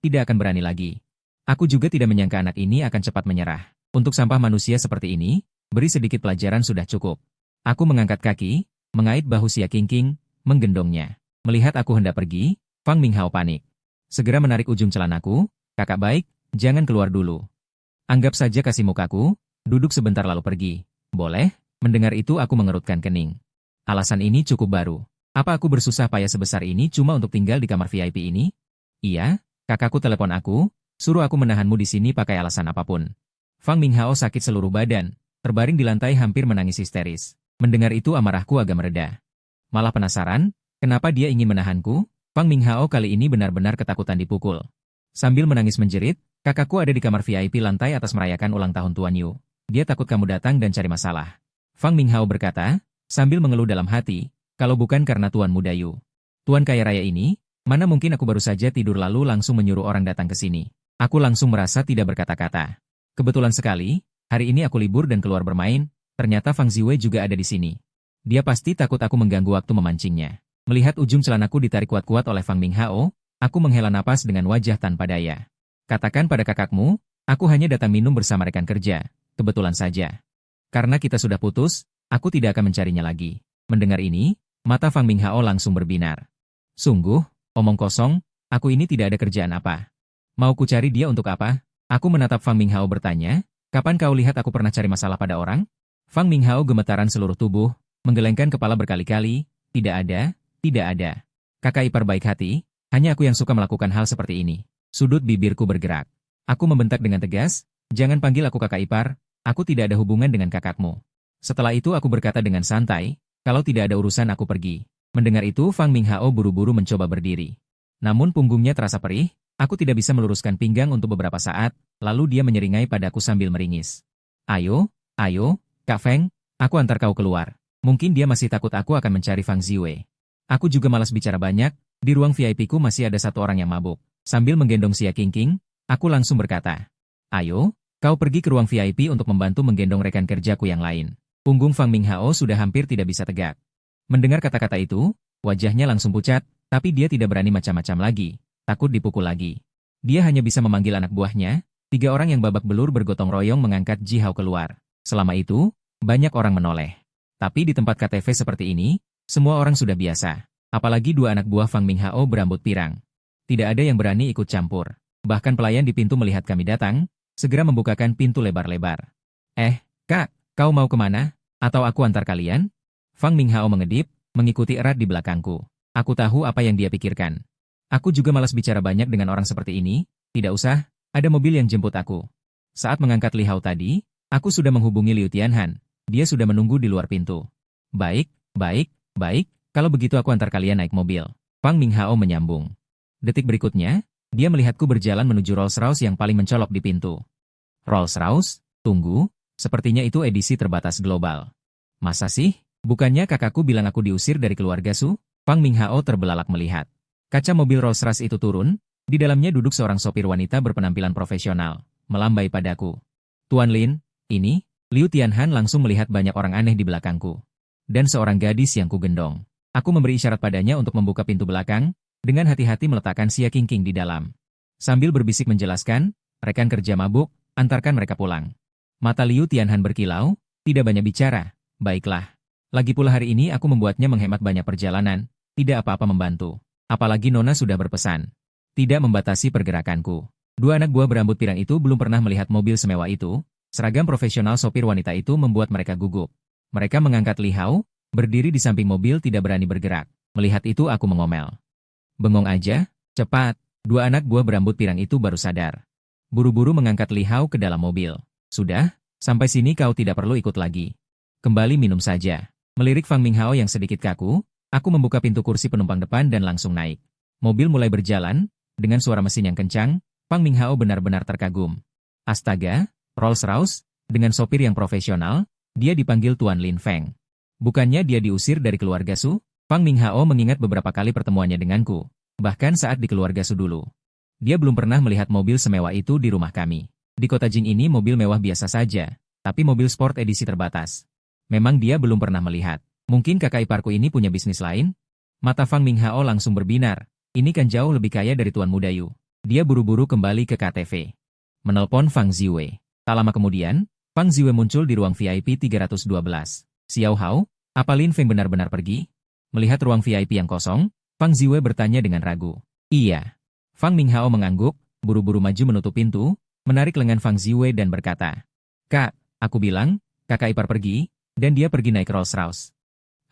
A: tidak akan berani lagi. Aku juga tidak menyangka anak ini akan cepat menyerah. Untuk sampah manusia seperti ini, beri sedikit pelajaran sudah cukup. Aku mengangkat kaki, mengait bahu Xia Qingqing, menggendongnya. Melihat aku hendak pergi, Fang Minghao panik. Segera menarik ujung celanaku, kakak baik, jangan keluar dulu. Anggap saja kasih mukaku, duduk sebentar lalu pergi. Boleh? Mendengar itu aku mengerutkan kening. Alasan ini cukup baru. Apa aku bersusah payah sebesar ini cuma untuk tinggal di kamar VIP ini? Iya, kakakku telepon aku, suruh aku menahanmu di sini pakai alasan apapun. Fang Minghao sakit seluruh badan, terbaring di lantai hampir menangis histeris. Mendengar itu amarahku agak mereda. Malah penasaran, kenapa dia ingin menahanku? Fang Minghao kali ini benar-benar ketakutan dipukul. Sambil menangis menjerit, kakakku ada di kamar VIP lantai atas merayakan ulang tahun Tuan Yu. Dia takut kamu datang dan cari masalah. Fang Minghao berkata, sambil mengeluh dalam hati, kalau bukan karena Tuan Muda Yu. Tuan kaya raya ini, mana mungkin aku baru saja tidur lalu langsung menyuruh orang datang ke sini. Aku langsung merasa tidak berkata-kata. Kebetulan sekali, hari ini aku libur dan keluar bermain, ternyata Fang Ziwei juga ada di sini. Dia pasti takut aku mengganggu waktu memancingnya. Melihat ujung celanaku ditarik kuat-kuat oleh Fang Minghao, aku menghela napas dengan wajah tanpa daya. Katakan pada kakakmu, aku hanya datang minum bersama rekan kerja, kebetulan saja. Karena kita sudah putus, aku tidak akan mencarinya lagi. Mendengar ini, mata Fang Minghao langsung berbinar. Sungguh, omong kosong, aku ini tidak ada kerjaan apa. Mau ku cari dia untuk apa? Aku menatap Fang Minghao bertanya, kapan kau lihat aku pernah cari masalah pada orang? Fang Minghao gemetaran seluruh tubuh, menggelengkan kepala berkali-kali, tidak ada. Kakak ipar baik hati, hanya aku yang suka melakukan hal seperti ini. Sudut bibirku bergerak. Aku membentak dengan tegas, jangan panggil aku kakak ipar, aku tidak ada hubungan dengan kakakmu. Setelah itu aku berkata dengan santai, kalau tidak ada urusan aku pergi. Mendengar itu Fang Minghao buru-buru mencoba berdiri. Namun punggungnya terasa perih, aku tidak bisa meluruskan pinggang untuk beberapa saat, lalu dia menyeringai padaku sambil meringis. Ayo, Kak Feng, aku antar kau keluar. Mungkin dia masih takut aku akan mencari Fang Ziwei. Aku juga malas bicara banyak, di ruang VIP-ku masih ada satu orang yang mabuk. Sambil menggendong Xia Qingqing, aku langsung berkata, ayo, kau pergi ke ruang VIP untuk membantu menggendong rekan kerjaku yang lain. Punggung Fang Minghao sudah hampir tidak bisa tegak. Mendengar kata-kata itu, wajahnya langsung pucat, tapi dia tidak berani macam-macam lagi. Takut dipukul lagi. Dia hanya bisa memanggil anak buahnya, 3 orang yang babak belur bergotong royong mengangkat Ji Hao keluar. Selama itu, banyak orang menoleh. Tapi di tempat KTV seperti ini, semua orang sudah biasa. Apalagi 2 anak buah Fang Minghao berambut pirang. Tidak ada yang berani ikut campur. Bahkan pelayan di pintu melihat kami datang, segera membukakan pintu lebar-lebar. Kak, kau mau kemana? Atau aku antar kalian? Fang Minghao mengedip, mengikuti erat di belakangku. Aku tahu apa yang dia pikirkan. Aku juga malas bicara banyak dengan orang seperti ini, tidak usah, ada mobil yang jemput aku. Saat mengangkat Li Hao tadi, aku sudah menghubungi Liu Tianhan, dia sudah menunggu di luar pintu. Baik, kalau begitu aku antar kalian naik mobil. Fang Minghao menyambung. Detik berikutnya, dia melihatku berjalan menuju Rolls-Royce yang paling mencolok di pintu. Rolls-Royce? Tunggu, sepertinya itu edisi terbatas global. Masa sih? Bukannya kakakku bilang aku diusir dari keluarga Su? Fang Minghao terbelalak melihat. Kaca mobil Rolls-Royce itu turun, di dalamnya duduk seorang sopir wanita berpenampilan profesional, melambai padaku. Tuan Lin, ini, Liu Tianhan langsung melihat banyak orang aneh di belakangku. Dan seorang gadis yang kugendong. Aku memberi isyarat padanya untuk membuka pintu belakang, dengan hati-hati meletakkan Xia Qingqing di dalam. Sambil berbisik menjelaskan, rekan kerja mabuk, antarkan mereka pulang. Mata Liu Tianhan berkilau, tidak banyak bicara, baiklah. Lagi pula hari ini aku membuatnya menghemat banyak perjalanan, tidak apa-apa membantu. Apalagi Nona sudah berpesan. Tidak membatasi pergerakanku. 2 anak buah berambut pirang itu belum pernah melihat mobil semewah itu, Seragam profesional sopir wanita itu membuat mereka gugup. Mereka mengangkat Li Hao, berdiri di samping mobil tidak berani bergerak. Melihat itu aku mengomel. Bengong aja, cepat. Dua anak buah berambut pirang itu baru sadar. Buru-buru mengangkat Li Hao ke dalam mobil. Sudah, sampai sini kau tidak perlu ikut lagi. Kembali minum saja. Melirik Fang Minghao yang sedikit kaku, aku membuka pintu kursi penumpang depan dan langsung naik. Mobil mulai berjalan, dengan suara mesin yang kencang, Fang Minghao benar-benar terkagum. Astaga, Rolls-Royce, dengan sopir yang profesional, dia dipanggil Tuan Lin Feng. Bukannya dia diusir dari keluarga Su? Fang Minghao mengingat beberapa kali pertemuannya denganku, bahkan saat di keluarga Su dulu. Dia belum pernah melihat mobil semewah itu di rumah kami. Di kota Jing ini mobil mewah biasa saja, tapi mobil sport edisi terbatas. Memang dia belum pernah melihat. Mungkin kakak iparku ini punya bisnis lain? Mata Fang Minghao langsung berbinar. Ini kan jauh lebih kaya dari Tuan Muda Yu. Dia buru-buru kembali ke KTV. Menelpon Fang Ziwei. Tak lama kemudian, Fang Ziwei muncul di ruang VIP 312. Xiao Hao, apa Lin Feng benar-benar pergi? Melihat ruang VIP yang kosong, Fang Ziwei bertanya dengan ragu. Iya. Fang Minghao mengangguk, buru-buru maju menutup pintu, menarik lengan Fang Ziwei dan berkata, Kak, aku bilang, kakak ipar pergi, dan dia pergi naik Rolls-Royce.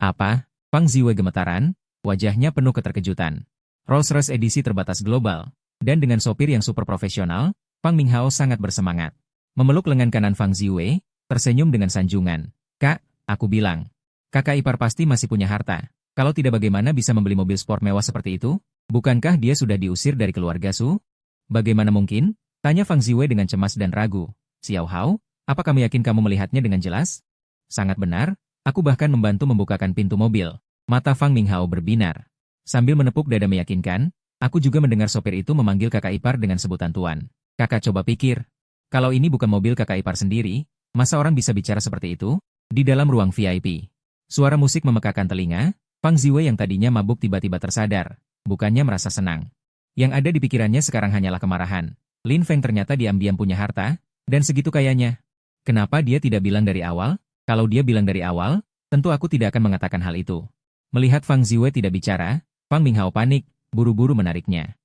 A: Apa? Fang Ziwei gemetaran, wajahnya penuh keterkejutan. Rolls-Royce edisi terbatas global, dan dengan sopir yang super profesional, Fang Minghao sangat bersemangat. Memeluk lengan kanan Fang Ziwei, tersenyum dengan sanjungan. Kak, aku bilang, kakak ipar pasti masih punya harta. Kalau tidak bagaimana bisa membeli mobil sport mewah seperti itu? Bukankah dia sudah diusir dari keluarga Su? Bagaimana mungkin? Tanya Fang Ziwei dengan cemas dan ragu. Xiao Hao, apa kamu yakin kamu melihatnya dengan jelas? Sangat benar, aku bahkan membantu membukakan pintu mobil. Mata Fang Minghao berbinar. Sambil menepuk dada meyakinkan, aku juga mendengar sopir itu memanggil kakak ipar dengan sebutan tuan. Kakak coba pikir, kalau ini bukan mobil kakak ipar sendiri, masa orang bisa bicara seperti itu? Di dalam ruang VIP. Suara musik memekakan telinga, Fang Ziwei yang tadinya mabuk tiba-tiba tersadar. Bukannya merasa senang. Yang ada di pikirannya sekarang hanyalah kemarahan. Lin Feng ternyata diam-diam punya harta, dan segitu kayanya. Kenapa dia tidak bilang dari awal? Kalau dia bilang dari awal, tentu aku tidak akan mengatakan hal itu. Melihat Fang Ziwei tidak bicara, Fang Minghao panik, buru-buru menariknya.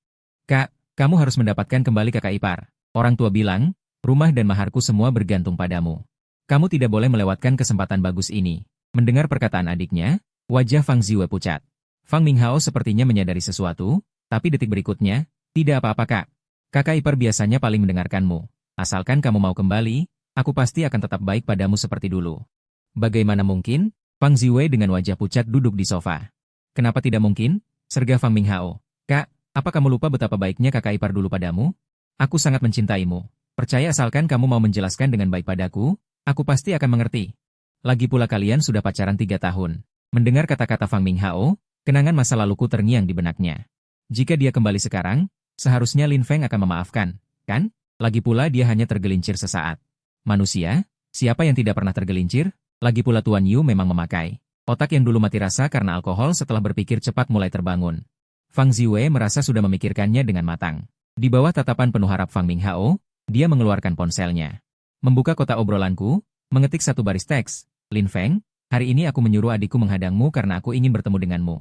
A: Kak, kamu harus mendapatkan kembali kakak ipar. Orang tua bilang, rumah dan maharku semua bergantung padamu. Kamu tidak boleh melewatkan kesempatan bagus ini. Mendengar perkataan adiknya, wajah Fang Ziwei pucat. Fang Minghao sepertinya menyadari sesuatu, tapi detik berikutnya, tidak apa-apa kak. Kakak ipar biasanya paling mendengarkanmu. Asalkan kamu mau kembali, aku pasti akan tetap baik padamu seperti dulu. Bagaimana mungkin? Fang Ziwei dengan wajah pucat duduk di sofa. Kenapa tidak mungkin? Sergah Fang Minghao. Kak, apa kamu lupa betapa baiknya kakak ipar dulu padamu? Aku sangat mencintaimu. Percaya asalkan kamu mau menjelaskan dengan baik padaku, aku pasti akan mengerti. Lagi pula kalian sudah pacaran 3 tahun. Mendengar kata-kata Fang Minghao, kenangan masa laluku terngiang di benaknya. Jika dia kembali sekarang, seharusnya Lin Feng akan memaafkan, kan? Lagi pula dia hanya tergelincir sesaat. Manusia, siapa yang tidak pernah tergelincir? Lagi pula Tuan Yu memang memakai otak yang dulu mati rasa karena alkohol setelah berpikir cepat mulai terbangun. Fang Ziwei merasa sudah memikirkannya dengan matang. Di bawah tatapan penuh harap Fang Minghao, dia mengeluarkan ponselnya. Membuka kotak obrolanku, mengetik satu baris teks. Lin Feng, hari ini aku menyuruh adikku menghadangmu karena aku ingin bertemu denganmu.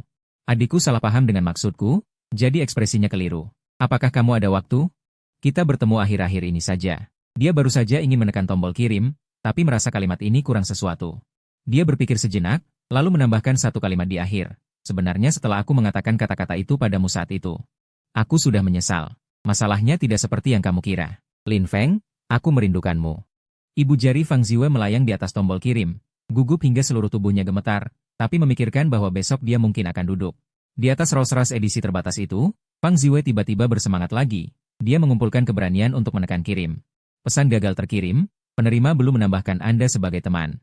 A: Adikku salah paham dengan maksudku, jadi ekspresinya keliru. Apakah kamu ada waktu? Kita bertemu akhir-akhir ini saja. Dia baru saja ingin menekan tombol kirim, tapi merasa kalimat ini kurang sesuatu. Dia berpikir sejenak, lalu menambahkan satu kalimat di akhir. Sebenarnya setelah aku mengatakan kata-kata itu padamu saat itu, aku sudah menyesal. Masalahnya tidak seperti yang kamu kira. Lin Feng, aku merindukanmu. Ibu jari Fang Ziwei melayang di atas tombol kirim. Gugup hingga seluruh tubuhnya gemetar, tapi memikirkan bahwa besok dia mungkin akan duduk. Di atas Rolls-Royce edisi terbatas itu, Fang Ziwei tiba-tiba bersemangat lagi. Dia mengumpulkan keberanian untuk menekan kirim. Pesan gagal terkirim, penerima belum menambahkan Anda sebagai teman.